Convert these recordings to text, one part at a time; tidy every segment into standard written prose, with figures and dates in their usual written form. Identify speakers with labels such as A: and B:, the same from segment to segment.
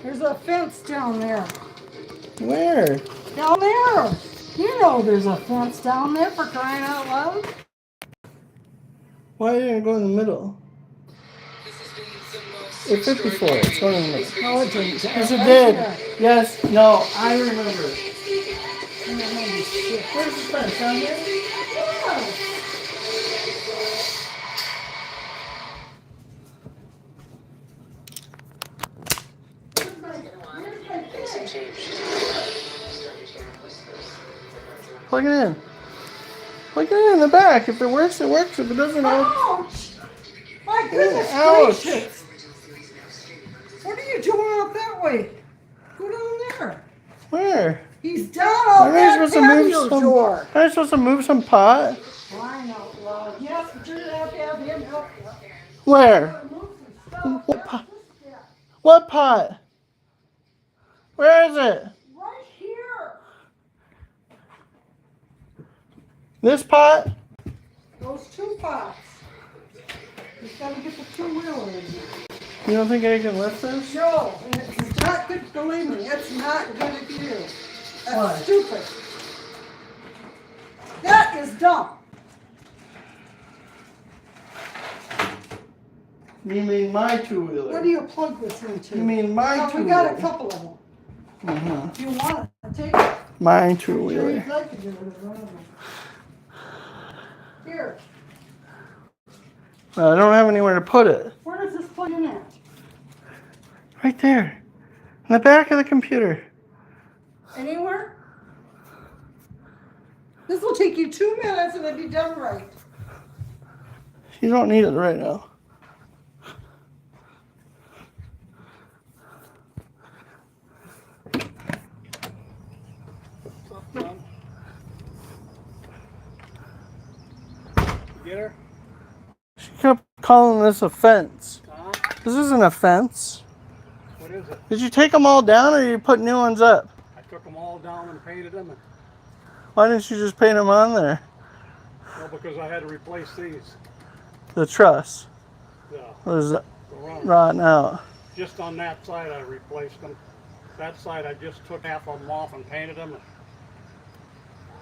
A: There's a fence down there.
B: Where?
A: Down there. You know there's a fence down there for crying out loud.
B: Why didn't it go in the middle? It 54. It's going in the middle.
A: No, it didn't.
B: Yes, it did. Yes. No, I remember. Where's the fence? Down here? Plug it in. Plug it in the back. If it works, it works. If it doesn't,
A: Ouch! My goodness
B: ouch.
A: gracious! What are you doing up that way? Go down there.
B: Where?
A: He's down on that patio door.
B: Am I supposed to move some pot?
A: Crying out loud. Yes, but you're gonna have him help you.
B: Where?
A: Move some stuff.
B: What pot? What pot? Where is it?
A: Right here.
B: This pot?
A: Those two pots. You gotta get the two-wheeler in there.
B: You don't think I can lift this?
A: No, and it's not good, believe me, it's not good of you. That's
B: Why?
A: stupid. That is dumb.
B: You mean my two-wheeler?
A: What do you plug this into?
B: You mean my
A: We
B: two-wheeler?
A: got a couple of them.
B: Uh-huh.
A: If you want to take it.
B: My
A: Sure
B: two-wheeler.
A: you'd like to do it with one of them. Here,
B: I don't have anywhere to put it.
A: where does this plug in at?
B: Right there. In the back of the computer.
A: Anywhere? This will take you 2 minutes and it'll be done right.
B: You don't need it right now.
C: Get her?
B: She kept calling this a fence.
C: Huh?
B: This isn't a fence.
C: What is it?
B: Did you take them all down or you put new ones up?
C: I took them all down and painted them.
B: Why didn't you just paint them on there?
C: Well, because I had to replace these.
B: The truss
C: Yeah,
B: was
C: the runners.
B: rotten out.
C: Just on that side I replaced them. That side I just took half of them off and painted them.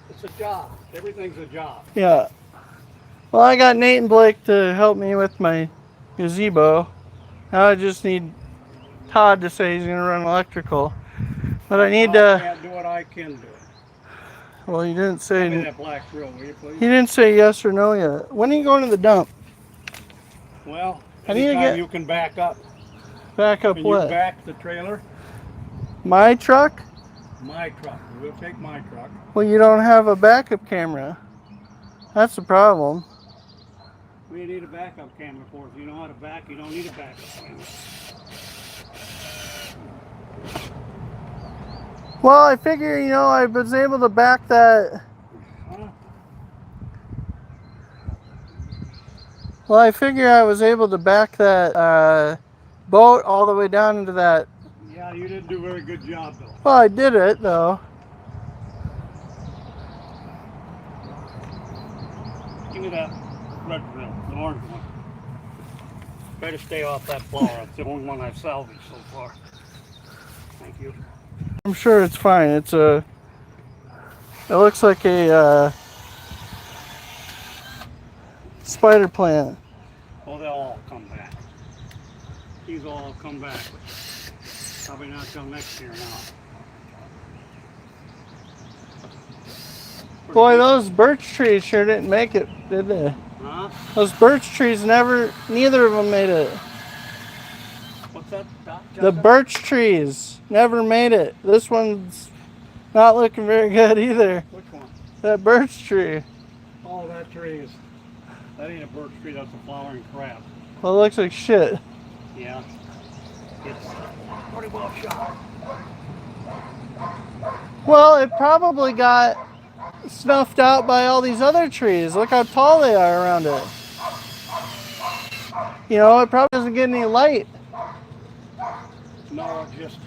C: It's a job. Everything's a job.
B: Yeah. Well, I got Nate and Blake to help me with my gazebo. Now I just need Todd to say he's going to run electrical. But I need
C: I
B: to...
C: can't do it, I can do it.
B: Well, you didn't
C: Give me
B: say...
C: that black drill, will you please?
B: He didn't say yes or no yet. When are you going to the dump?
C: Well,
B: I need to
C: anytime
B: get-
C: you can back up.
B: Back up
C: Can
B: what?
C: you back the trailer?
B: My truck?
C: My truck. We'll take my truck.
B: Well, you don't have a backup camera. That's the problem.
C: We need a backup camera for it. If you know how to back, you don't need a backup camera.
B: Well, I figure, you know, I was able to back that...
C: Huh?
B: Well, I figure I was able to back that boat all the way down into that...
C: Yeah, you didn't do a very good job, though.
B: Well, I did it, though.
C: Give me that red drill, the orange one. Try to stay off that flower. It's the only one I've salvaged so far. Thank you.
B: I'm sure it's fine. It's a... It looks like a spider plant.
C: Oh, they'll all come back. These will all come back, but probably not till next year now.
B: Boy, those birch trees sure didn't make it, did they?
C: Huh?
B: Those birch trees neither of them made it.
C: What's that, Doc?
B: The birch trees never made it. This one's not looking very good either.
C: Which one?
B: That birch tree.
C: Oh, that tree is... That ain't a birch tree, that's a flowering crab.
B: Well, it looks like shit.
C: Yeah. It's pretty well shot.
B: Well, it probably got snuffed out by all these other trees. Look how tall they are around it. You know, it probably doesn't get any light.
C: No, it just...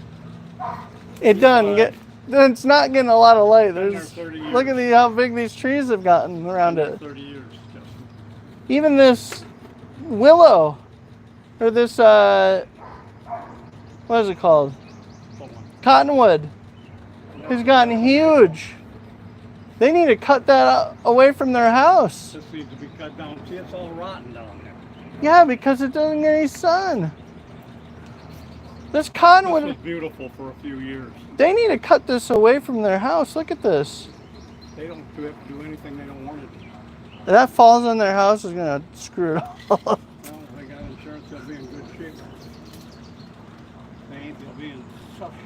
B: It doesn't get... It's not getting a lot of light.
C: Been there
B: There's,
C: 30 years.
B: look at how big these trees have gotten around it.
C: 30 years, Justin.
B: Even this willow, or this, what is it called? Cottonwood. It's gotten huge. They need to cut that away from their house.
C: This needs to be cut down. See, it's all rotten down there.
B: Yeah, because it doesn't get any sun. This
C: This
B: cottonwood,
C: was beautiful for a few years.
B: they need to cut this away from their house. Look at this.
C: They don't do anything they don't want to do.
B: If that falls on their house, is gonna screw it all up.
C: Well, if they got insurance, they'll be in good shape. They ain't, they'll be in tough shape.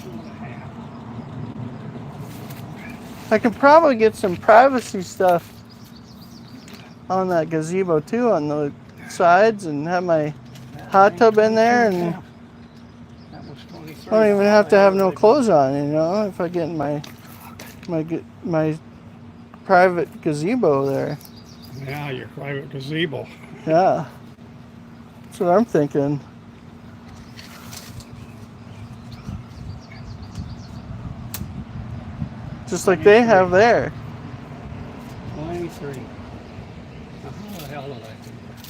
C: 2.5.
B: I could probably get some privacy stuff on that gazebo too, on the sides, and have my hot tub in there, and
C: That was 23.
B: I don't even have to have no clothes on, you know, if I get in my private gazebo there.
C: Yeah, your private gazebo.
B: Yeah. That's what I'm thinking. Just like they have there.
C: 23. Now, how the hell did I do that?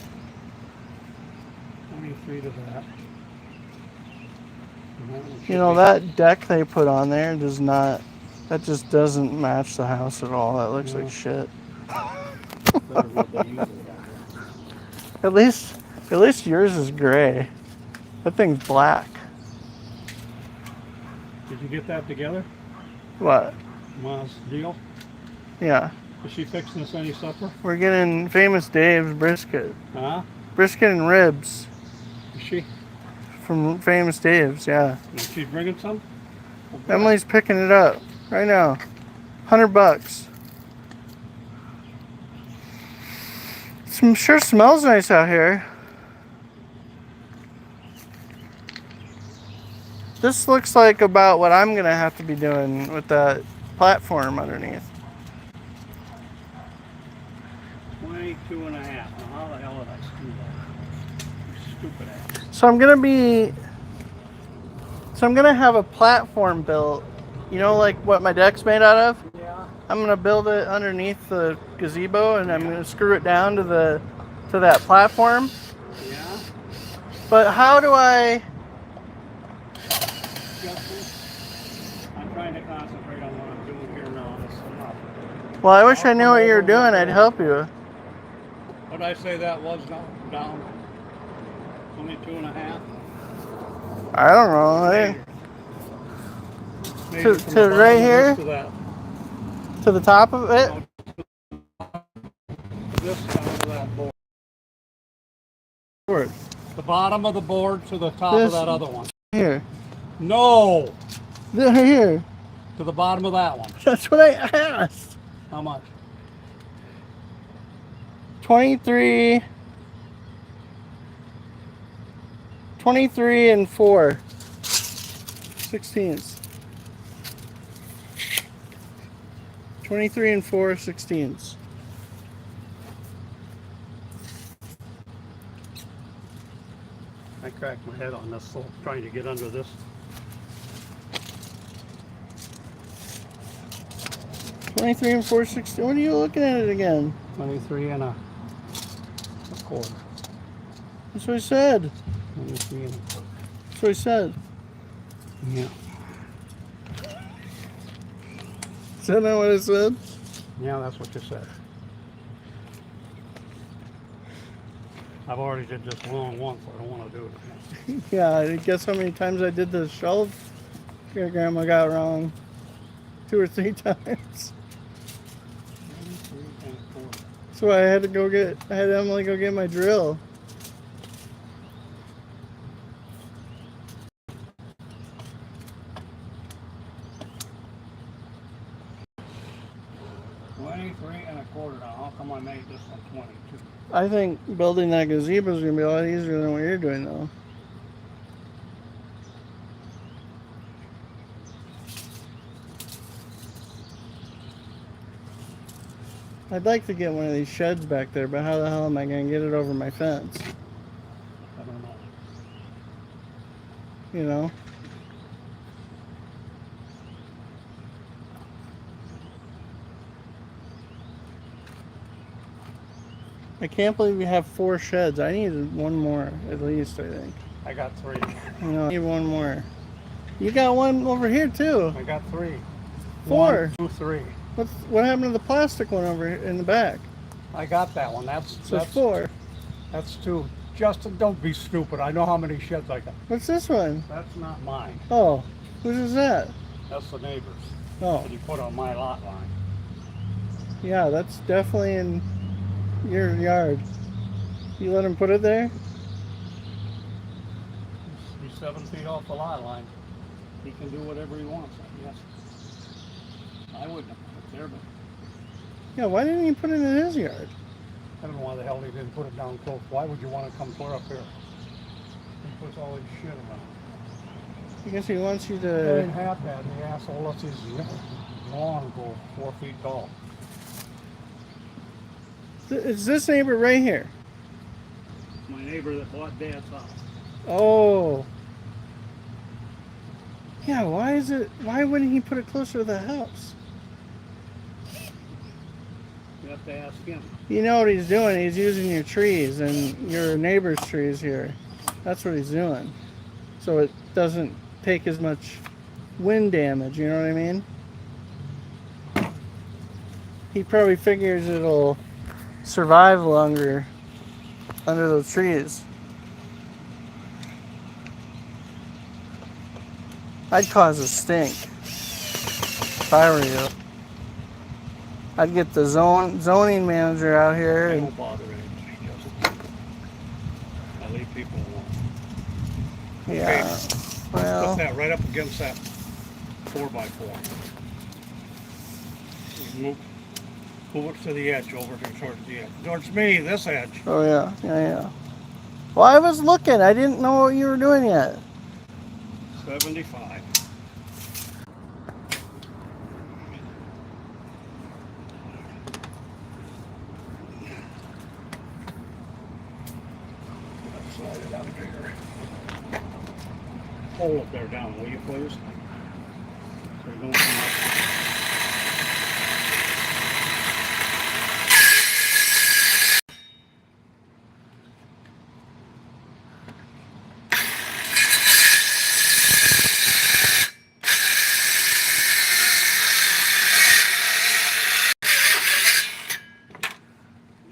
C: 23 to that. And that one should
B: You know,
C: be-
B: that deck they put on there does not, that just doesn't match the house at all. That looks
C: No.
B: like shit.
C: better what they use it
B: At least yours is gray. That thing's black.
C: on. Did you get that together?
B: What?
C: Ma's deal?
B: Yeah.
C: Is she fixing us any supper?
B: We're getting Famous Dave's brisket.
C: Huh?
B: Brisket and ribs
C: Is she?
B: from Famous Dave's, yeah.
C: And she's bringing some?
B: Emily's picking it up right now. $100. Sure smells nice out here. This looks like about what I'm gonna have to be doing with that platform underneath.
C: 22 and a half. Now, how the hell did I screw that? You stupid ass.
B: So I'm gonna have a platform built. You know, like what my deck's made out of?
C: Yeah.
B: I'm gonna build it underneath the gazebo, and I'm gonna screw it down to that platform.
C: Yeah?
B: But how do I?
C: Justin? I'm trying to concentrate on what I'm doing here now. This is enough.
B: Well, I wish I knew what you were doing. I'd help you.
C: What did I say that was now? Down? 22 and a half?
B: I don't know.
C: Maybe
B: To-
C: from
B: to
C: the bottom
B: right
C: of this
B: here?
C: To that.
B: To the top of it.
C: This down to that board.
B: Forward.
C: The bottom of the board to the top
B: This-
C: of that other one.
B: Here.
C: No!
B: Here.
C: To the bottom of that one.
B: That's what I asked.
C: How much?
B: 23 and 4/16. 23 and 4/16.
C: I cracked my head on this, so trying to get under this.
B: 23 and 4/16. What are you looking at it again?
C: 23 and a quarter.
B: That's what I said.
C: 23 and
B: That's what I said.
C: yeah.
B: Is that not what I said?
C: Yeah, that's what you said. I've already did this wrong once, so I don't want to do it again.
B: Yeah, I guess how many times I did the shelf diagram I got wrong. 2 or 3 times.
C: 23 and a quarter.
B: That's why I had Emily go get my drill.
C: Now, how come I made this one 22?
B: I think building that gazebo is gonna be a lot easier than what you're doing though. I'd like to get one of these sheds back there, but how the hell am I gonna get it over my fence?
C: I don't know.
B: You know? I can't believe we have 4 sheds. I need one more at least, I think.
C: I got 3.
B: No, I need one more. You got one over here too.
C: I got 3.
B: 4.
C: 1, 2, 3.
B: What happened to the plastic one over in the back?
C: I got that one.
B: So it's 4.
C: That's 2. Justin, don't be stupid. I know how many sheds I got.
B: What's this one?
C: That's not mine.
B: Oh, whose is that?
C: That's the neighbor's.
B: Oh,
C: That he put on my lot line.
B: yeah, that's definitely in your yard. You let him put it there?
C: He's 7 feet off the lot line. He can do whatever he wants, I guess. I wouldn't have put it there, but
B: Yeah, why didn't he put it in his yard?
C: I don't know why the hell he didn't put it down close. Why would you want to come clear up here? He puts all his shit around.
B: I guess he wants you
C: He
B: to.
C: ain't half bad, the asshole lets his lawn go 4 feet tall.
B: It's this neighbor right here.
C: My neighbor that bought Dad's house.
B: Oh. Yeah, why wouldn't he put it closer to the house?
C: You have to ask him.
B: You know what he's doing? He's using your trees and your neighbor's trees here. That's what he's doing. So it doesn't take as much wind damage, you know what I mean? He probably figures it'll survive longer under those trees. I'd cause a stink if I were you. I'd get the zoning manager out here
C: I
B: and
C: don't bother anybody, Justin. I leave people alone.
B: yeah.
C: Put
B: Well,
C: that right up against that 4x4. Move it to the edge, over here towards the edge. Towards me, this edge.
B: oh yeah. Well, I was looking. I didn't know what you were doing yet.
C: 75. Slide it out bigger. Hold it there down, will you please? So you don't come up.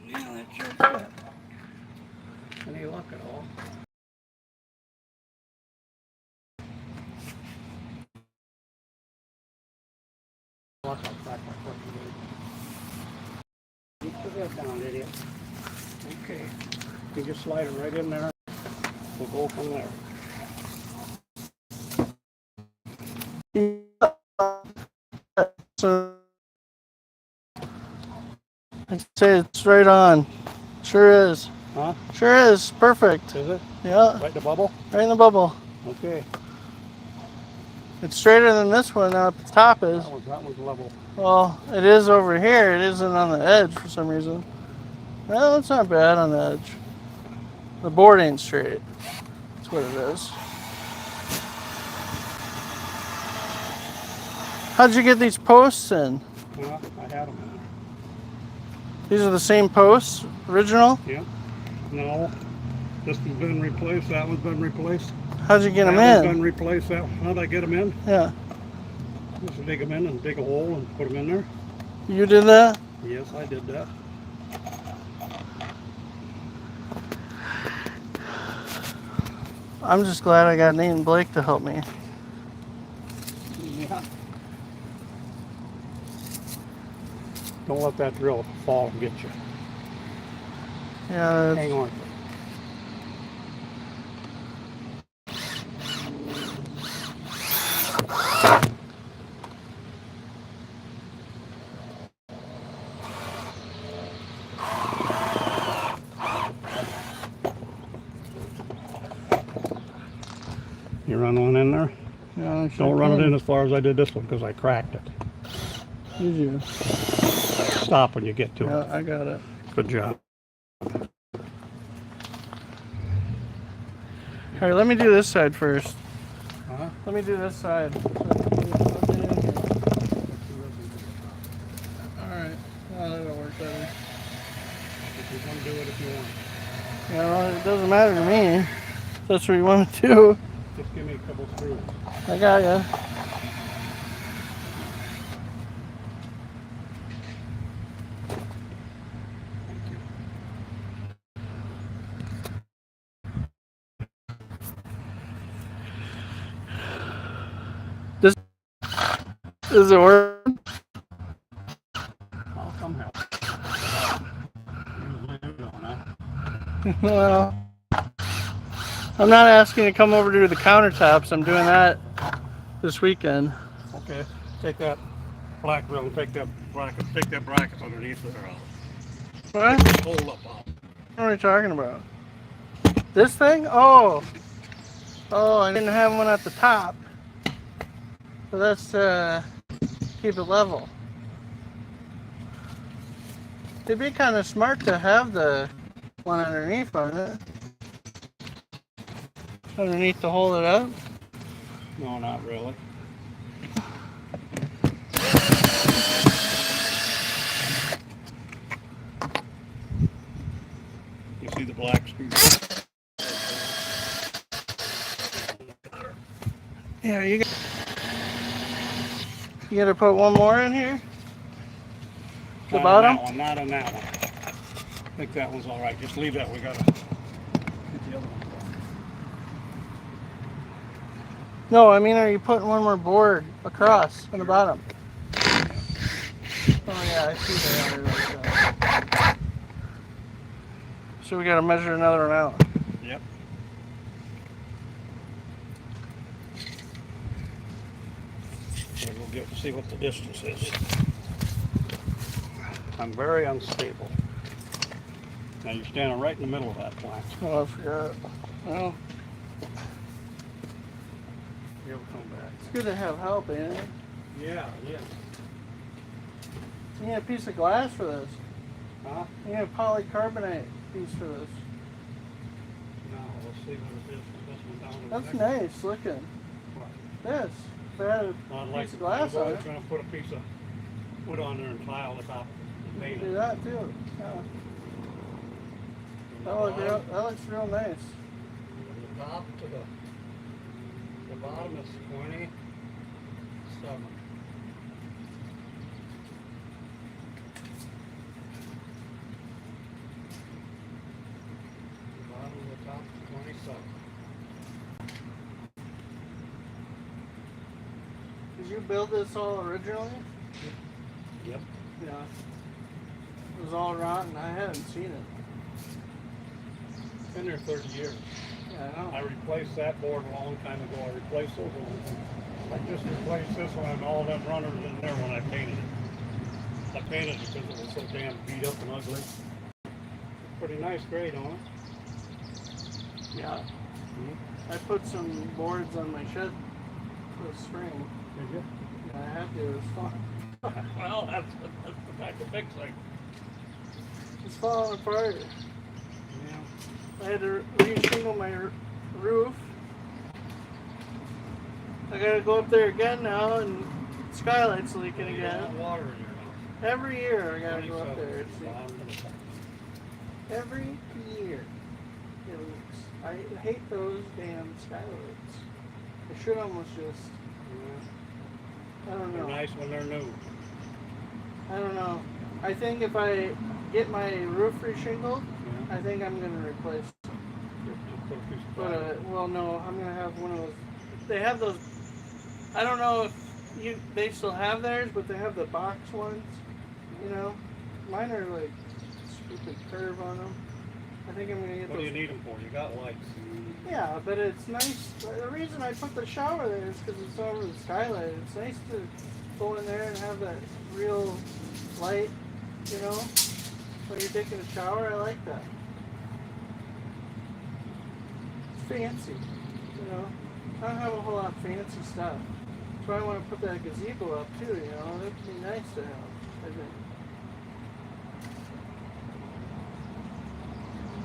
C: Yeah, that's your bit. Any luck at all? Luck, I'll crack my foot in. You put that down, idiot. Okay. You just slide it right in there. We'll go from there.
B: So I'd say it's right on. Sure is.
C: Huh?
B: Sure is. Perfect.
C: Is it?
B: Yeah,
C: Right in the bubble?
B: right in the bubble.
C: Okay.
B: It's straighter than this one up at the top is.
C: That one's level.
B: Well, it is over here. It isn't on the edge for some reason. Well, it's not bad on the edge. The board ain't straight. That's what it is. How'd you get these posts in?
C: Well, I had them.
B: These are the same posts, original?
C: Yeah. No. This one's been replaced. That one's been replaced.
B: How'd you get them
C: That one's
B: in?
C: been replaced. How'd I get them in?
B: Yeah.
C: Just dig them in and dig a hole and put them in there.
B: You did that?
C: Yes, I did that.
B: I'm just glad I got Nate and Blake to help me.
C: Yeah. Don't let that drill fall and get you.
B: Yeah,
C: Hang on.
B: it's-
C: You run one in there?
B: yeah, I sure
C: Don't run it
B: can.
C: in as far as I did this one because I cracked it.
B: Did you?
C: Stop when you get to it.
B: Yeah, I got it.
C: Good job.
B: All right, let me do this side first.
C: Huh?
B: Let me do this side. All right. Oh, that'll work better.
C: You can come do it if you want.
B: Yeah, well, it doesn't matter to me. That's what you want to do.
C: Just give me a couple screws.
B: I got ya. Does it work?
C: I'll come help. Usually you don't, huh?
B: Well, I'm not asking you to come over to do the countertops. I'm doing that this weekend.
C: Okay. Take that black rail and take that bracket underneath there out.
B: What?
C: Hold up out.
B: What are you talking about? This thing? Oh. Oh, I didn't have one at the top. So that's to keep it level. It'd be kind of smart to have the one underneath on it. Underneath to hold it up.
C: No, not really. You see the black screws?
B: Yeah, you gotta put one more in here? The
C: Not
B: bottom?
C: on that one, not on that one. I think that one's all right. Just leave that. We gotta get the other one.
B: No, I mean, are you putting one more board across on the bottom? Oh yeah, I see that. So we gotta measure another one out.
C: Yep. So we'll get to see what the distance is. I'm very unstable. Now you're standing right in the middle of that plank.
B: Oh, I forgot. Well,
C: You'll come back.
B: it's good to have help, ain't it?
C: Yeah, yeah.
B: You need a piece of glass for this.
C: Huh?
B: You need a polycarbonate piece for this.
C: No, let's see what it is. This one down to the
B: That's
C: next
B: nice looking.
C: one.
B: This. If it had
C: I'd
B: a
C: like
B: piece of glass on
C: I
B: it,
C: was going to put a piece of wood on there and tile the top and
B: you
C: paint
B: can do
C: it.
B: that too. Yeah. That looks real nice.
C: From the top to the bottom is 27. The bottom of the top is 27.
B: Did you build this all originally?
C: Yep.
B: Yeah. It was all rotten. I hadn't seen it.
C: Been there 30 years.
B: Yeah, I know.
C: I replaced that board a long time ago. I replaced those ones. I just replaced this one and all them runners in there when I painted it. I painted it because it was so damn beat up and ugly. Pretty nice grade on it.
B: Yeah. I put some boards on my shed this spring.
C: Did you?
B: Yeah, I had to. It was fun.
C: Well, that's the type of fix thing.
B: It's falling apart.
C: Yeah.
B: I had to re-shingle my roof. I gotta go up there again now, and skylight's leaking
C: You don't
B: again.
C: want water in your house.
B: Every year I gotta go up
C: 27,
B: there. It's
C: bottom to the top.
B: every year it leaks. I hate those damn skylights. I should almost just, I don't
C: They're
B: know.
C: nice when they're new.
B: I don't know. I think if I get my roof reshingled,
C: Yeah.
B: I think I'm gonna replace.
C: Just put a piece of
B: But
C: plywood.
B: well, no, I'm gonna have one of those. They have those. I don't know if they still have theirs, but they have the box ones. You know, mine are like stupid curve on them. I think I'm gonna get
C: What do
B: those.
C: you need them for? You got lights.
B: Yeah, but it's nice. The reason I put the shower there is because it's over the skylight. It's nice to go in there and have that real light. You know, when you're taking a shower, I like that. It's fancy, you know. I don't have a whole lot of fancy stuff. So I want to put that gazebo up too, you know. That'd be nice to have, I think.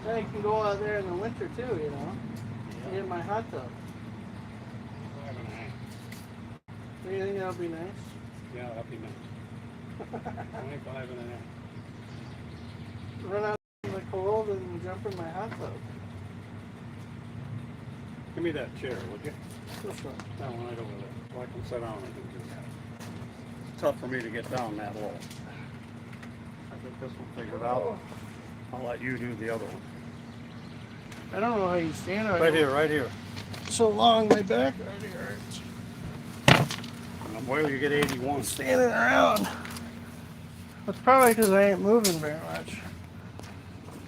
B: Then I can go out there in the winter too, you know. And get my hot tub.
C: 5.5.
B: Do you think that'll be nice?
C: Yeah, that'd be nice. 25.5.
B: Run out in the cold and jump in my hot tub.
C: Give me that chair, would you?
B: This one.
C: That one right over there, so I can sit down and do that. It's tough for me to get down that low. I think this one figured out. I'll let you do the other one.
B: I don't know how you stand on
C: Right
B: it.
C: here, right here.
B: So long, my back already hurts.
C: And where you get 81.
B: Standing around. That's probably because I ain't moving very much.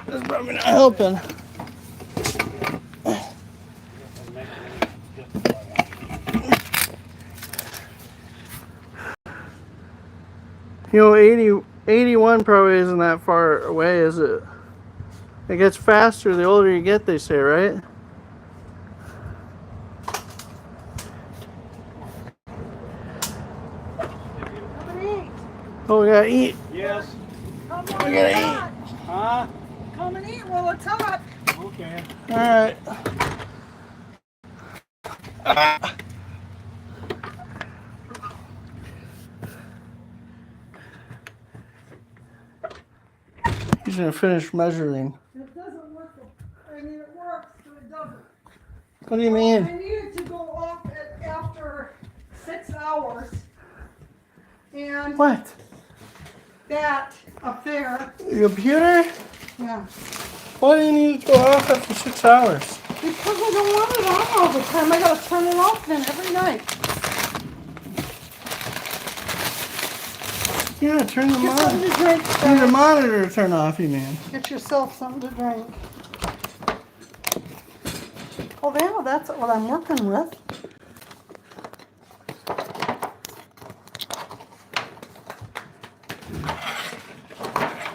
B: That's probably not helping. You know, 81 probably isn't that far away, is it? It gets faster the older you get, they say, right?
A: Come and eat.
B: Oh, we gotta eat.
C: Yes.
A: Come
B: We
A: on,
B: gotta
A: it's
B: eat.
A: hot.
C: Huh?
A: Come and eat while it's hot.
C: Okay.
B: Alright. He's gonna finish measuring.
A: It doesn't work. I mean, it works, but it doesn't.
B: What do you
A: I
B: mean?
A: needed to go off after 6 hours. And
B: What?
A: that up there,
B: Your computer?
A: yeah.
B: Why do you need to go off after 6 hours?
A: Because I don't want it on all the time. I gotta turn it off then every night.
B: Yeah, turn the
A: Get something
B: monitor.
A: to drink.
B: Turn the monitor to turn off, you mean?
A: Get yourself something to drink. Oh, yeah, that's what I'm working with.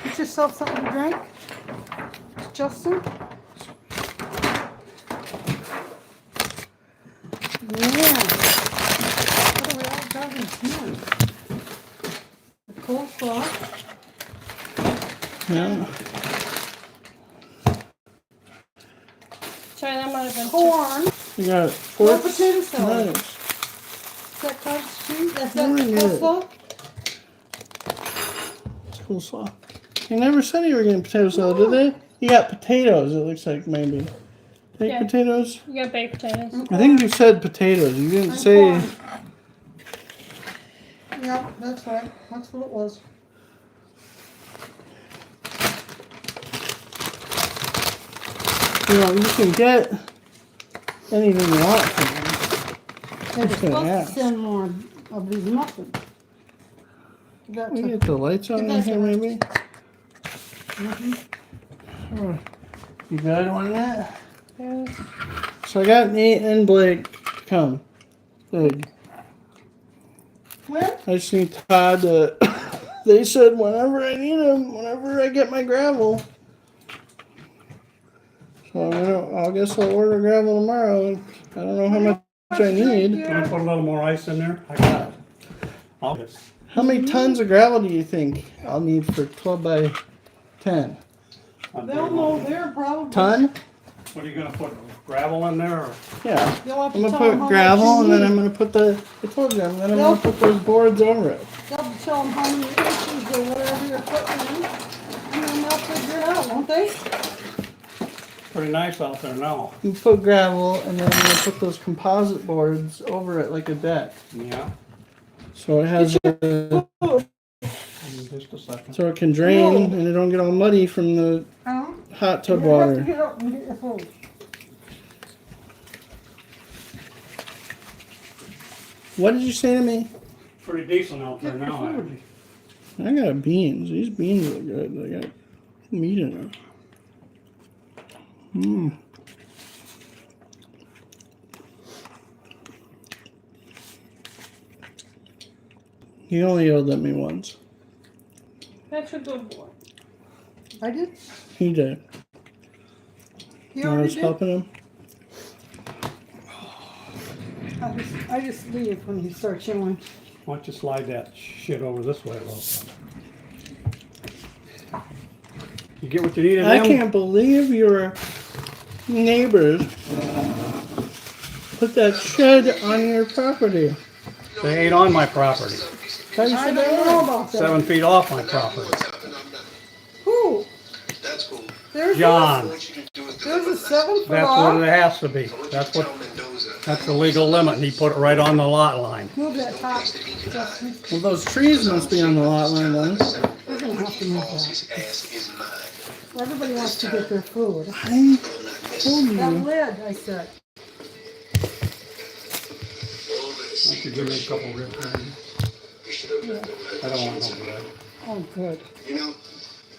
A: Get yourself something to drink, Justin. Yeah. What are we all having here? The coleslaw.
B: Yeah.
D: Sorry, that might have been
A: Corn.
B: You got
A: Well,
B: forks?
A: potato salad.
B: Nice.
A: Is that cottage cheese? That's that
B: Very good.
A: coleslaw?
B: It's coleslaw. You never said you were getting potato salad, did they? You got potatoes, it looks like, maybe. Baked
D: Yeah.
B: potatoes?
D: You got baked potatoes.
B: I think you said potatoes. You didn't
A: And
B: say.
A: corn. Yep, that's right. That's what it was.
B: You know, you can get anything you want from them.
A: They're
B: Just gonna
A: supposed
B: ask.
A: to send more of these muffins. You got
B: We
A: to.
B: get the lights on in
A: Get
B: here,
A: that.
B: maybe. Oh, you got on that?
D: Yeah.
B: So I got Nate and Blake to come. Good.
A: When?
B: I just need Todd to. They said whenever I need him, whenever I get my gravel. So I guess I'll order gravel tomorrow. I don't know how much I need.
C: Can I put a little more ice in there? I got it. I'll just.
B: How many tons of gravel do you think I'll need for 12 by 10?
A: They'll know there probably.
B: Ton?
C: What are you gonna put, gravel in there or?
B: Yeah.
A: You'll have
B: I'm
A: to
B: gonna
A: tell them
B: put
A: how
B: gravel
A: much
B: and
A: you
B: then I'm
A: need.
B: gonna put the. I told you, and then I'm gonna put those boards over it.
A: They'll tell them how many inches or whatever you're putting in. And then they'll figure it out, won't they?
C: Pretty nice out there now.
B: You put gravel and then I'm gonna put those composite boards over it like a deck.
C: Yeah.
B: So it has a,
C: Just a second.
B: so it can drain and it don't get all muddy from the hot tub
A: You have to
B: water.
A: get up and get your food.
B: What did you say to me?
C: Pretty decent out there
A: Get your
C: now,
A: food.
C: actually.
B: I got beans. These beans look good. They got meat in them. Mmm. He only yelled at me once.
D: That's a good boy.
A: I did.
B: He did.
A: He
B: I
A: already
B: was
A: did.
B: helping him.
A: I just leave when he starts yelling.
C: Why don't you slide that shit over this way a little bit? You get what you need in
B: I
C: them?
B: can't believe your neighbors put that shed on your property.
C: They ain't on my property.
B: How you
A: I
B: say
A: don't know
B: that?
A: about that.
C: 7 feet off my property.
A: Who?
E: That's cool.
A: There's
C: John.
E: What you can do is
A: There's a 7 foot
C: That's
A: off.
C: what it has to be. That's the legal limit, and he put it right on the lot line.
A: Move that top, Justin.
B: Well, those trees must be on the lot line then.
A: We're gonna have to move that. Everybody wants to get their food.
B: I told
A: That
B: you.
A: lid, I said.
C: I could give me a couple rib ends. I don't want no bread.
A: Oh, good.
E: You know,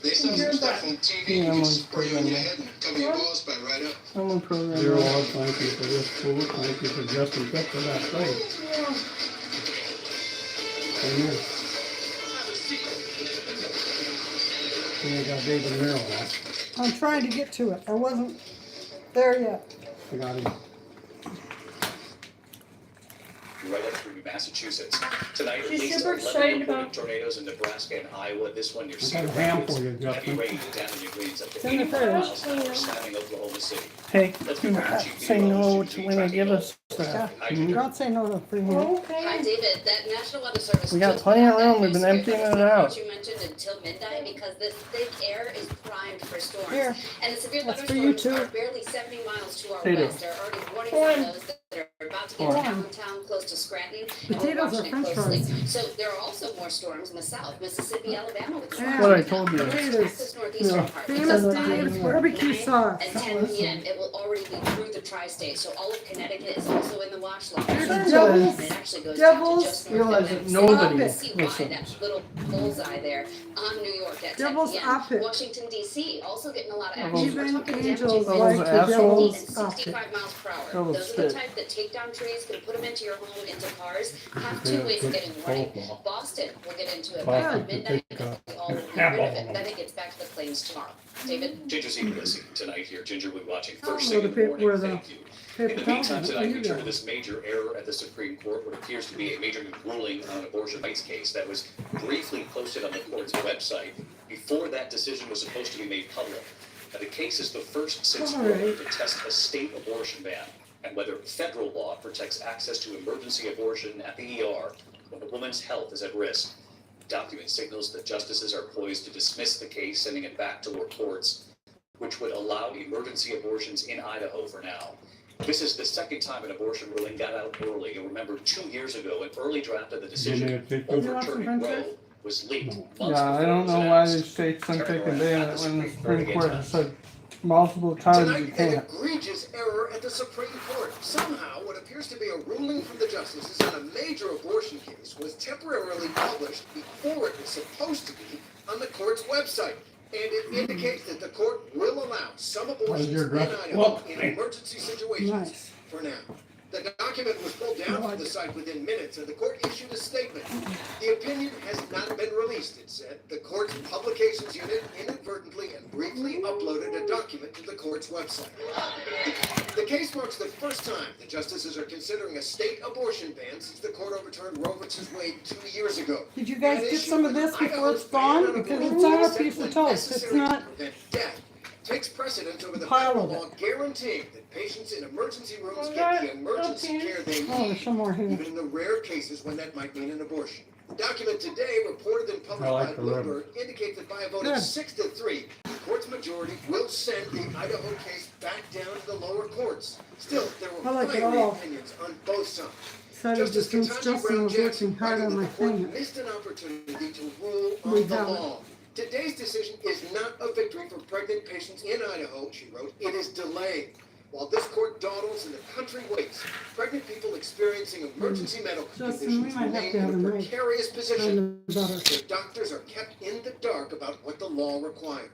E: they saw some stuff on TV,
B: Yeah,
E: you
B: I'm
E: just spray you on your
B: on
E: head and cover your balls by right up.
B: Someone program
C: Dear
B: that.
C: Lord, thank you for this food. Thank you for Justin Cook for that place. Amen. Then I got David Merrill now.
A: I'm trying to get to it. I wasn't there yet.
C: I got him.
F: Right up through Massachusetts. Tonight, at
D: She's
F: least
D: super
F: 11
D: excited
F: reported
D: about-
F: tornadoes in Nebraska and Iowa. This one near
C: I
F: Cedar
C: got a ham
F: Rapids.
C: for you,
F: Heavy
C: Justin.
F: rain damaging winds up
A: It's
F: to
A: in the
F: 85
A: fridge.
F: miles an hour, slamming Oklahoma City.
B: Hey,
F: Let's
B: do
F: get
B: not
F: back to
B: say
F: you.
B: no to when they give us stuff.
A: Yeah. Don't say no to free meal.
G: Hi, David. That National Weather Service.
B: We got
G: just
B: plenty of
G: put out
B: room. We've been
G: that news
B: emptying
G: grid
B: it out.
G: that you mentioned until midnight because this thick air is primed for storms.
A: Here.
G: And the severe
A: That's
G: thunderstorms
A: for you too.
G: are barely 70 miles to our
B: Potato.
G: west. There are already warnings
D: Corn.
G: on those that are about to get
B: Corn.
G: downtown close to Scranton. And we're
A: Potatoes are
G: watching it
A: french
G: closely.
A: fries.
G: So there are also more storms in the south, Mississippi, Alabama with
A: Yeah.
B: What I told you.
A: Potatoes.
G: Texas northeastern
B: Yeah.
G: part.
A: Famous
G: Because by
A: Dave's barbecue
G: 9
A: sauce.
G: and 10 p.m. it will already be through the tri-state. So all of Connecticut is also in the watch line.
A: Here's
G: And
A: Devil's-
G: it actually goes
A: Devil's-
G: down to just north of
B: Realize that
G: Memphis.
B: nobody
G: You can see why
B: listens.
G: that little bullseye there on New York at 10
A: Devil's
G: p.m.
A: opposite.
G: Washington D.C. also getting a lot of action.
B: Even
G: We're talking
A: angels
G: damages
B: like
G: of
B: the
G: 50
B: devil's
G: and
A: opposite.
G: 65 miles per hour.
B: Devil's
G: Those are the
B: stick.
G: type that take down trees, can put them into your home, into cars, have 2 ways of getting warning.
C: Coleslaw.
G: Boston will get into it
C: Coffee
G: by
C: to
G: midnight.
C: take a
G: All will be
C: half
G: rid of
C: of
G: it.
C: them.
G: Then it gets back to the plains tomorrow. David?
F: Ginger Seaman listening tonight here. Ginger, we're watching
A: Oh,
F: first
A: well,
F: thing
A: the
F: in the
A: paper-
F: morning.
A: the
F: Thank you.
A: paper
F: In the
A: towels,
F: meantime,
A: what
F: tonight
A: you
F: we turn
A: got?
F: to this major error at the Supreme Court, what appears to be a major ruling on an abortion rights case that was briefly posted on the court's website before that decision was supposed to be made public. Now, the case is the first since
A: All
F: Roe
A: right.
F: to test a state abortion ban and whether federal law protects access to emergency abortion at the ER when a woman's health is at risk. The document signals that justices are poised to dismiss the case, sending it back to lower courts, which would allow emergency abortions in Idaho for now. This is the second time an abortion ruling got out early. You'll remember 2 years ago, an early draft of the decision overturning Roe was leaked months
B: Yeah, I
F: before it
B: don't
F: was
B: know why the
F: announced.
B: states don't take
F: Turning around
B: advantage
F: at the
B: when the
F: Supreme
B: Supreme
F: Court
B: Court
F: again
B: has said multiple times you
E: Tonight, an
B: can't.
E: egregious error at the Supreme Court. Somehow, what appears to be a ruling from the justices on a major abortion case was temporarily published before it was supposed to be on the court's website. And it indicates that the court will allow some abortions
C: your
E: in
C: dress?
E: Idaho
C: Well,
E: in
C: hey.
E: emergency situations
A: Nice.
E: for now. The document was pulled down from the site within minutes, and the court issued a statement. The opinion has not been released, it said. The court's publications unit inadvertently and briefly uploaded a document to the court's website. The case marks the first time the justices are considering a state abortion ban since the court overturned Roe v. Wade 2 years ago.
A: Did you guys
E: An
A: get
E: issue
A: some of
E: with
A: this before
E: Idaho's
A: it's
E: ban
A: gone?
E: on
A: Because
E: abortion
A: it's on a
E: is
A: piece of
E: simply
A: toast. It's
E: necessary
A: not
E: to prevent death. Takes precedence over the
A: Pile
E: federal
A: of it.
E: law guaranteeing that patients in emergency rooms
D: Okay,
E: get the emergency
D: okay.
E: care they
A: Oh, there's
E: need,
A: some more here.
E: even in the rare cases when that might mean an abortion. The document today, reported and published
C: I like
E: by
C: the ribbon.
E: Bloomberg, indicates that by a vote
A: Good.
E: of 6-3, the court's majority will send the Idaho case back down to the lower courts. Still, there were
A: I like it
E: fiery
A: all.
E: opinions on both sides.
A: Decided that
E: Justice
A: since
E: Ketanji
A: Justin
E: Brown
A: was
E: Jackson
A: working hard
E: argued
A: on my
E: that the court
A: thing,
E: missed an opportunity to rule
A: We
E: on the
A: have it.
E: law. Today's decision is not a victory for pregnant patients in Idaho, she wrote. It is delayed. While this court dawdles and the country waits, pregnant people experiencing emergency medical
A: Justin, we
E: conditions
A: might have
E: remain
A: to have
E: in a
A: a night
E: precarious position.
A: on the butter.
E: Their doctors are kept in the dark about what the law requires.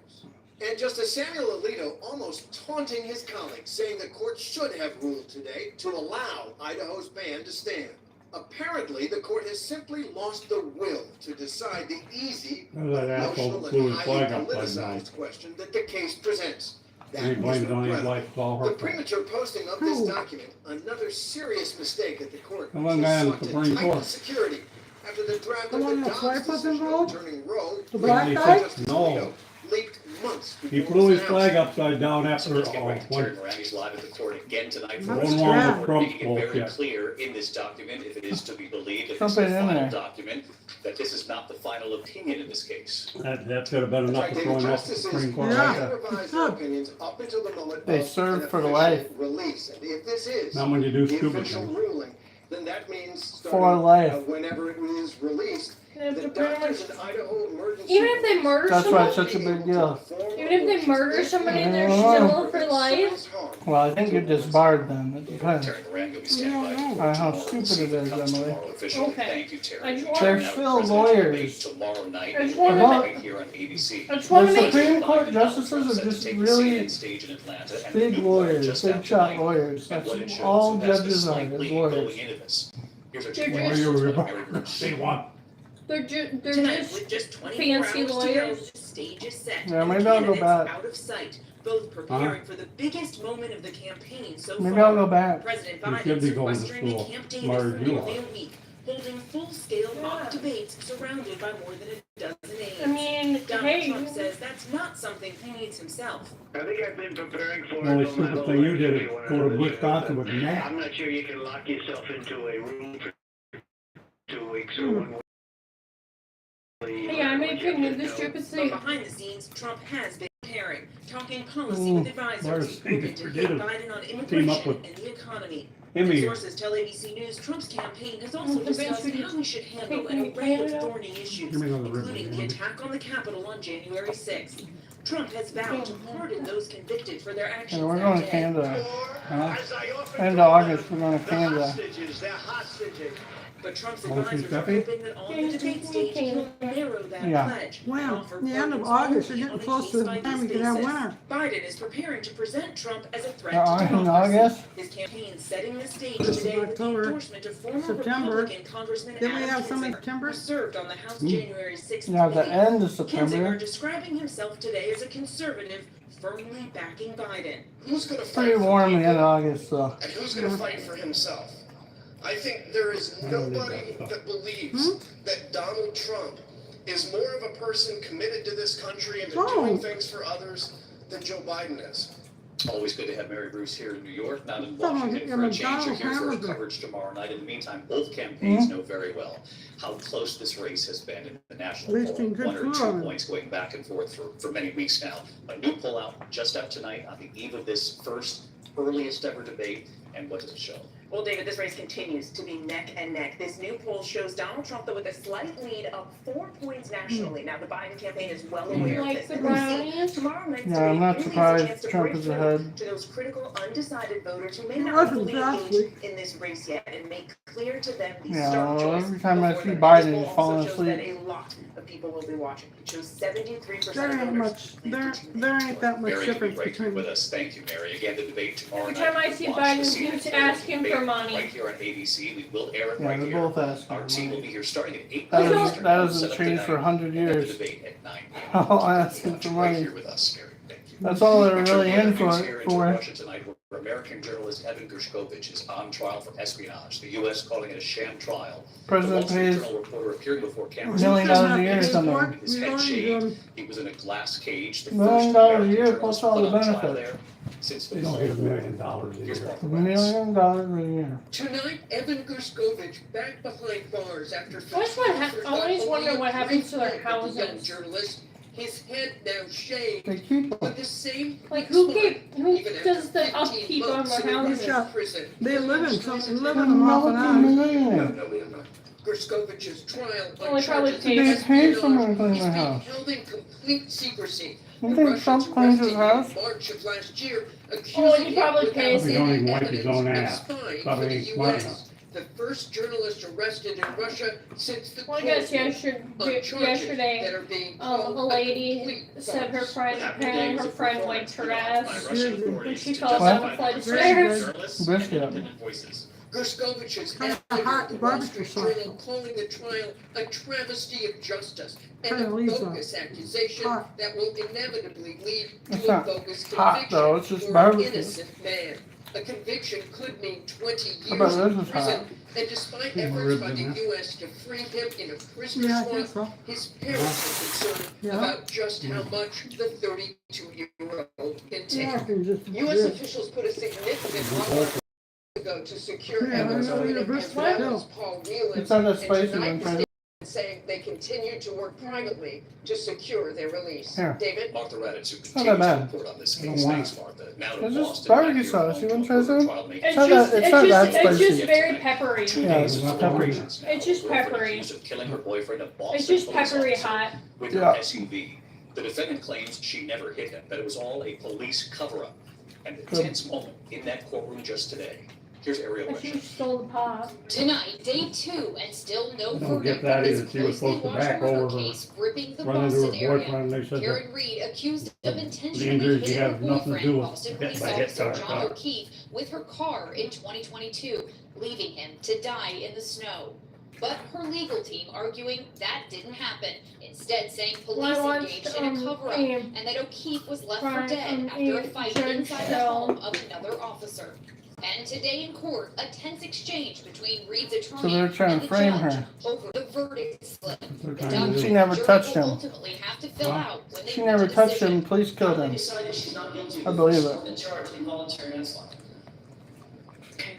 E: And Justice Samuel Alito almost taunting his colleagues, saying the court should have ruled today to allow Idaho's ban to stand. Apparently, the court has simply lost the will to decide the easy,
C: There's that asshole
E: emotional,
C: that blew
E: and
C: his
E: highly
C: flag up last night.
E: politicized question that the case presents. That
C: And he blames
E: is
C: it on his
E: regrettable.
C: wife, it's all
E: The
C: her fault.
E: premature posting of this
A: Who?
E: document, another serious mistake at the court,
C: The one guy on the
E: sought to
C: Supreme
E: tighten
C: Court.
E: security after the draft
A: The
E: of
A: one
E: the
A: that's wife
E: Dobbs
A: was
E: decision
A: involved?
E: overturning Roe.
A: The black
E: led
A: guy?
E: Justice
C: No.
E: Alito leaked months before
C: He
E: it
C: flew
E: was
C: his flag
E: announced.
C: upside down
F: So
C: after,
F: let's get right to Terry
C: one,
F: Morangi's live at the court again tonight.
A: That's
F: For
C: one
A: right.
C: with Trump
F: making it very
C: bullshit.
F: clear in this document, if it is to be believed, if
B: Dump
F: it's the
B: it in
F: final
B: there.
F: document, that this is not the final opinion in this case.
C: That could have been enough to
E: Right,
C: throw
E: David,
C: him off the
E: justices
C: Supreme Court
A: Yeah.
C: like
E: can
C: that.
E: revise their opinions up until the moment
B: They
E: of
B: serve
E: an
B: for
E: official
B: life.
E: release. And if this is
C: Not when you do
E: the
C: stupid
E: official
C: things.
E: ruling, then that means
B: For
E: starting,
B: life.
E: whenever it is released,
D: They have
E: the
D: to pretty much,
E: doctors in Idaho emergency.
D: even if they murder
B: That's why
D: someone,
B: it's such a big deal.
D: even if they murder somebody, they're
B: Oh.
D: still for life.
B: Well, I think you're disbarred then. It depends.
F: Terry Moran will be standing by.
A: I don't
F: for
B: know how
F: tomorrow.
B: stupid
F: We'll see
B: it
F: if
B: is,
F: comes
B: Emily.
F: tomorrow officially.
D: Okay.
F: Thank you, Terry.
D: I just
F: You
D: want-
F: turn
B: They're
F: out
B: still
F: presidential
B: lawyers.
F: debate Tomorrow night.
D: I just
F: We'll
D: wanna-
F: be right here on ABC.
D: I just want to
B: The
D: make
B: Supreme
F: Live
B: Court
F: in Dallas,
B: justices are
F: set to
B: just
F: take the
B: really
F: CNN stage in Atlanta, and
B: big
F: the new one
B: lawyers,
F: just
B: big
F: out
B: shot
F: tonight,
B: lawyers.
F: and
B: That's
F: what it shows.
B: all
F: So that's the
B: judges are,
F: slight
B: is
F: lead
B: lawyers.
F: going into this. Here's our
D: They're
F: chief
D: just-
F: justice,
C: They
F: Mary Bruce.
C: want.
D: they're
H: Tonight,
D: just
H: with just 24
D: fancy
H: hours to go,
D: lawyers.
H: the stage is set.
B: Yeah,
H: and
B: maybe
H: the
B: I'll go
H: candidates
B: back.
H: out of sight, both preparing for the biggest moment of the campaign so
B: Maybe
H: far.
B: I'll go back.
H: President
C: You should
H: Biden
C: be going to
H: sequestering the
C: school.
H: Camp David
C: Smarter
H: for
C: than you
H: nearly
C: are.
H: a week, holding full-scale
D: Yeah.
H: mock debates surrounded by more than a dozen aides.
D: I mean,
H: Donald
D: hey,
H: Trump says that's not something he needs himself.
I: I think I've been preparing for it.
C: The only
I: all my
C: stupid
I: whole
C: thing you
I: life,
C: did
I: if
C: is
I: wanna
C: go
I: know
C: to
I: the
C: Wisconsin
I: truth.
C: with Matt.
I: I'm not sure you can lock yourself into a room for 2 weeks or 1 week.
D: hey, I may pick new the stupid
H: But
D: thing.
H: behind the scenes, Trump has been preparing, talking policy with advisors,
C: Marcus,
H: hoping to
C: forget
H: hit
C: it.
H: Biden on
C: Team up
H: immigration
C: with
H: and the economy.
C: Emmy.
H: Sources tell ABC News Trump's campaign has also
D: Oh, the
H: discussed
D: best
H: how we should handle
D: taking
H: an array of
D: Canada.
H: thorny issues,
C: Give me another
H: including
C: ribbon,
H: the
C: Andy.
H: attack on the Capitol on January 6th. Trump has vowed to pardon those convicted for their actions
B: Yeah, we're
H: that
B: going to
H: day.
B: Canada. Huh?
I: As I often
B: End of
I: told
B: August,
I: them,
B: we're going to
I: the
B: Canada.
I: hostages, they're hostages.
H: But Trump's
C: Oh, she's
H: advisors are
C: happy?
H: hoping that on the debate stage he'll narrow that
B: Yeah.
H: pledge. and
A: Well,
H: offer
A: the end of
H: pardons
A: August,
H: only
A: you're getting
H: on a
A: close to the
H: case-by-case
A: time we could have
H: basis.
A: winter.
H: Biden is preparing to present Trump as a threat
B: Yeah,
H: to
B: in
H: democracy.
B: August.
H: His campaign setting the stage
A: This is
H: today with the
A: October,
H: endorsement of former
A: September.
H: Republican Congressman
A: Didn't we
H: Adam
A: have some in
H: Kinzinger,
A: September?
H: who served on the House January 6th
B: Yeah, the
H: committee.
B: end of
H: Kinzinger
B: September.
H: describing himself today as a conservative, firmly backing Biden.
E: Who's gonna fight
B: Pretty
E: for
B: warm the end of
E: people?
B: August, so.
E: And who's gonna fight for himself? I think there is nobody that believes that Donald Trump is more of a person committed to this country and to
A: Oh.
E: doing things for others than Joe Biden is.
F: Always good to have Mary Bruce here in New York, not in
A: Someone
F: Washington
A: get
F: for a
A: him a
F: change. You're
A: McDonald's
F: here for
A: hamburger.
F: coverage tomorrow night. In the meantime, both campaigns know very well how close this race has been in the national
A: Wasting
F: poll.
A: good
F: 1 or
A: food
F: 2
A: on it.
F: points going back and forth for many weeks now. A new poll out just out tonight on the eve of this first earliest ever debate. And what does it show?
H: Well, David, this race continues to be neck and neck. This new poll shows Donald Trump, though, with a slight lead of 4 points nationally. Now, the Biden campaign is well aware of
D: Like
H: this.
D: the
H: And we'll see
D: brownies?
H: tomorrow night's
B: Yeah,
H: debate
B: I'm not
H: really is a
B: surprised
H: chance to
B: Trump
H: break
B: is
H: through
B: ahead.
H: to those critical, undecided voters who may
A: It
H: not
A: wasn't
H: fully
A: last
H: engage
A: week.
H: in this race yet and make clear to them the
B: Yeah,
H: stark
B: well,
H: choice
B: every time I
H: before
B: see
H: them.
B: Biden,
H: This poll
B: he's
H: also
B: falling
H: shows
B: asleep.
H: that a lot of people will be watching. It shows 73%
A: There
H: of
A: ain't
H: voters
A: much, there ain't that much
F: Mary, you'll be
A: difference
F: right here
A: between.
F: with us. Thank you, Mary. Again, the debate tomorrow
D: Every
F: night.
D: time I see
F: Watch the
D: Biden,
F: CNN
D: he's
F: debate
D: asking for money.
F: Right here on ABC. We will air it
B: Yeah,
F: right
B: they're
F: here.
B: both asking
F: Our
B: for
F: team will
B: money.
F: be here starting at 8
B: That
F: p.m.
B: is-
F: Eastern
B: that
F: Time,
B: hasn't
F: 7 to
B: changed for
F: 9,
B: 100
F: and then
B: years.
F: the debate at 9 p.m.
B: All asking for
F: Right
B: money.
F: here with us, Mary. Thank you.
B: That's all they're
F: Richard
B: really in
F: Warren
B: for.
F: is here into Russia tonight, where American journalist Evan Gershkovich is on trial for espionage. The U.S. calling it a sham trial. The Wall
B: President
F: Street
B: pays
F: Journal reporter appearing before cameras.
B: $1 million a year or
A: Report,
B: something.
F: His
A: we're
F: head
A: going
F: shaved.
A: to,
F: He was in a glass cage. The
B: $1 million
F: first
B: a
F: American
B: year
F: journalist
B: plus all
F: put
B: the
F: on trial
B: benefits.
F: there since the
C: They don't get $1 million a
F: Here's
C: year.
F: Mark
B: $1
F: Lorenz.
B: million a year.
J: Tonight, Evan Gershkovich back behind bars after.
D: That's what I always wonder what happens to their
J: The young
D: houses.
J: journalist, his head now shaved,
B: They keep them.
J: but the same.
D: Like, who
J: Even after
D: does the
J: 15
D: upkeep on
J: months
D: their
J: in
D: houses?
J: Russian prison.
A: they live in something, live
B: $1
A: in them off and on.
B: million.
E: No, we are not.
J: Gershkovich's trial
D: Well,
J: on
D: they probably
J: charges
D: paid-
J: of
B: They pay someone to
J: espionage
B: clean
J: is
B: their
J: being
B: house.
J: held in complete secrecy.
B: You
J: The
B: think
J: Russians
B: Trump cleans his
J: arrested him
B: house?
J: in March of last year,
D: Oh,
J: accusing
D: he
J: him
D: probably
J: without
D: pays
C: He
J: any
C: don't even wipe his
J: evidence
C: own
J: of
C: ass.
J: spying
C: Probably
J: for the
C: ain't smart
J: US.
C: enough.
J: The first journalist arrested in Russia since the
D: Well, I guess
J: Cold War on charges
D: yesterday,
J: that are being
D: a
J: called
D: lady
J: complete
D: said her
J: farce.
D: friend, apparently her friend wiped her ass.
F: And
D: she fell down a flight of stairs.
B: Biscuit.
F: Voices.
J: Gershkovich has
A: Kind of
J: advocated
A: hot
J: the Wall
A: barbecue
J: Street
A: sauce.
J: Journal calling the trial a travesty of justice and
A: Kinda
J: a
A: leaves
J: bogus accusation
A: hot.
J: that will inevitably lead
B: It's
J: to a
B: not
J: bogus
B: hot,
J: conviction
B: though, it's just
J: for an
B: barbecue.
J: innocent man. A conviction could mean 20 years
B: How about
J: in
B: this is
J: prison.
B: hot?
J: And despite
C: Yeah,
J: efforts
C: ribs
J: by the
C: in there.
J: U.S. to free him in a prisoner's
A: Yeah, I think
J: swamp,
A: so.
J: his parents are concerned
A: Yeah.
J: about just how much the 32-year-old can
A: Yeah, I
J: take.
A: can just.
J: U.S. officials put a significant offer ago to secure
A: Yeah, I know,
J: Arizona
A: you're
J: and
A: first
J: Nevada's
A: to
J: Paul Whelan.
B: It's not that
J: And
B: spicy
J: tonight
B: when
J: the
B: trying
J: state is saying they continue to work privately to secure their release.
B: Here.
J: David?
F: Martha Raddatz, who
B: Not that
F: continues to
B: bad.
F: report on this
B: I don't
F: case.
B: want
F: Thanks,
B: it.
F: Martha. Now to
B: It's just
F: Boston,
B: barbecue
F: Matthew
B: sauce. You wanna try
F: Murphy,
B: some?
F: trial making
D: It's
B: not
D: just,
B: that- it's not that
D: it's
B: spicy.
D: just very peppery.
F: 2
B: Yeah,
F: days
B: it's
F: before
B: peppery.
F: arrest. Now,
D: It's just
F: a girlfriend
D: peppery.
F: accused of killing her boyfriend of Boston
D: It's just
F: police
D: peppery
F: officer
D: hot.
F: with her
B: Yeah.
F: SUV. The defendant claims she never hit him, that it was all a police cover-up. And the
B: Good.
F: tense moment in that courtroom just today. Here's Ariel
D: But you
F: Richards.
D: stole the pop.
G: Tonight, day 2, and still no
C: I don't
G: verdict
C: get that
G: on this
C: either. She was
G: closely
C: supposed to
G: watched
C: back
G: murder
C: over her,
G: case gripping the
C: run into
G: Boston
C: her
G: area.
C: boyfriend, they said that
G: Karen Reed accused of
C: the
G: intentionally
C: injuries
G: hitting
C: you
G: her
C: have nothing to do
G: boyfriend,
C: with
G: Boston
C: hit
G: police
C: by hit
G: officer
C: car,
G: John
C: car.
G: O'Keefe, with her car in 2022, leaving him to die in the snow. But her legal team arguing that didn't happen, instead saying police engaged in a cover-up and that O'Keefe was left for dead after a fight inside the home of another officer. And today in court, a tense exchange between Reed's attorney
B: they're trying
G: and
B: to
G: the
B: frame
G: judge
B: her.
G: over the verdict slip.
C: They're
G: The
C: trying to
G: document
C: do.
B: She never
G: jury
B: touched
G: will
B: him.
G: ultimately have to fill out when they
B: She
G: reach
B: never
G: a
B: touched
G: decision.
B: him. Police killed him.
K: decided she's not guilty.
B: I believe it.
K: And charged involuntary manslaughter.
H: Okay.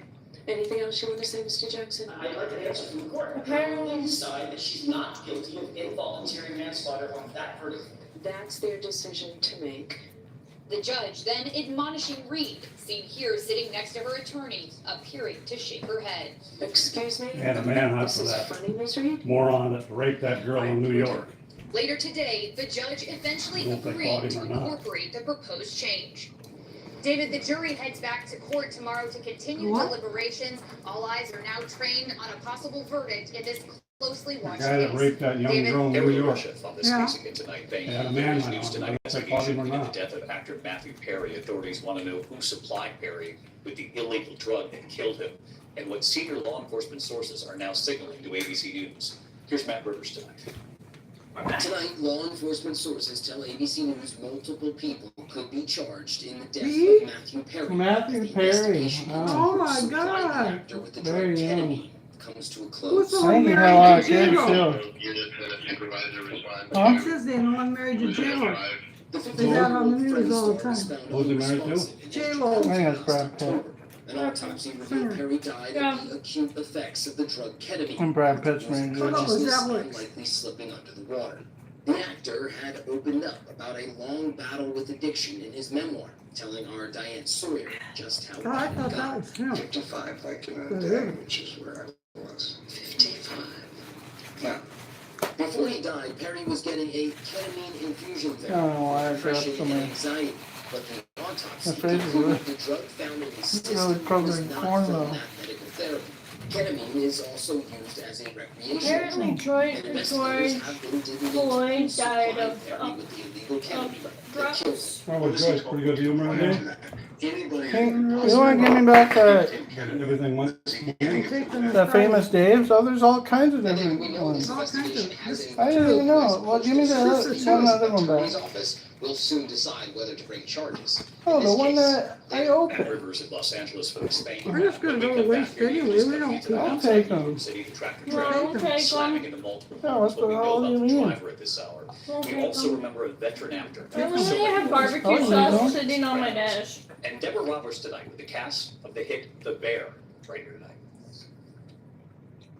H: Anything else you want to say, Mr. Jackson?
K: I'd like an answer from the court.
D: Apparently-
K: How will they decide that she's not guilty of involuntary manslaughter on that verdict?
H: That's their decision to make.
G: The judge then admonishing Reed, seen here sitting next to her attorney, appearing to shake her head.
H: Excuse me?
C: They had a manhunt
H: This
C: for
H: is
C: that
H: funny, Ms. Reed?
C: moron that raped that girl in New York.
G: Later today, the judge eventually
C: Won't they
G: agreed
C: caught him
G: to
C: or not?
G: incorporate the proposed change. David, the jury heads back to court tomorrow to continue
A: What?
G: deliberations. All eyes are now trained on a possible verdict in this closely
C: The
G: watched
C: guy that
G: case.
C: raped that young
G: David?
C: girl in New
F: Ariel
C: York.
F: Richards on this
A: Yeah.
F: case again tonight. Thank
C: They had
F: you.
C: a manhunt
F: News
C: on
F: tonight
C: him. They caught him
F: investigation
C: or
F: into the
C: not.
F: death of actor Matthew Perry. Authorities want to know who supplied Perry with the illegal drug that killed him and what senior law enforcement sources are now signaling to ABC News. Here's Matt Rivers tonight.
J: Tonight, law enforcement sources tell ABC News multiple people could be charged in the death
A: Me?
J: of Matthew Perry.
B: Matthew
J: The
B: Perry.
J: investigation
B: Oh.
J: into
A: Oh my
J: supplying the
A: God.
J: actor with the
B: Very
J: drug
B: young.
J: ketamine comes to a
A: Who's
J: close.
A: the
B: I
A: one
B: think he had a
A: married
B: lot
A: to
B: of kids
A: J-Lo?
B: too.
I: Unit supervisor respond.
B: Huh?
A: What's his name, the one married to J-Lo?
J: The
A: They got on the news all the time.
C: Who's he married to?
A: J-Lo.
B: I think that's Brad Pitt.
J: An autopsy revealed Perry died
D: Yeah.
J: of the acute effects of the drug ketamine.
B: And Brad Pitt's married to
A: Oh, no,
B: her.
A: is that what-
J: Likely slipping under the water. The actor had opened up about a long battle with addiction in his memoir, telling our Diane Sawyer just how
A: Oh, I
J: bad it
A: thought that
J: got.
A: was him.
I: 55 back in
A: Yeah.
I: the day, which is where I was.
J: 55.
I: Now,
J: Before he died, Perry was getting a ketamine infusion
B: I don't know why I
J: therapy,
B: grabbed
J: depression,
B: so
J: and
B: many.
J: anxiety. But the autopsy
B: My face is
J: concluded
B: red.
J: the drug found in his
B: Really
J: system
B: covered
J: was
B: in
J: not
B: corn,
J: from
B: though.
J: that medical therapy. Ketamine is also used as a recreational
D: Apparently
J: drug.
D: George
J: Investigators have been digging into
D: Floyd
J: who
D: died
J: supplied
D: of-
J: Perry with the illegal ketamine that
D: drugs.
J: killed him.
C: Oh, well, Joyce, pretty good humor today.
I: anybody.
B: Hey, you wanna give me back
C: Everything went.
B: that famous Dave's? Oh, there's all kinds of
J: We
B: different
J: know this
B: ones.
J: investigation has a
B: I didn't even know. Well, give me the one other one
J: attorney's
B: back.
J: office will soon decide whether to bring charges.
B: Oh,
J: In
B: the
J: this
B: one
J: case,
B: that I
F: Matt
B: opened.
F: Rivers in Los Angeles for Spain.
A: We're just gonna go to waste anyway, we don't care.
B: I'll take them.
F: City, the tractor
D: No,
F: trailer
D: I'll take
F: slamming
D: them.
F: into multiple
B: Yeah,
F: homes,
B: what
F: but
B: the
F: we
B: hell
F: know
B: do
F: about
B: you
F: the
B: mean?
F: driver at this hour.
D: I'll
F: We
D: take
F: also
D: them.
F: remember a veteran actor.
D: I literally have barbecue
B: Oh, you
D: sauce
B: don't?
D: sitting on my dash.
F: And Deborah Roberts tonight with the cast of the hit The Bear right here tonight.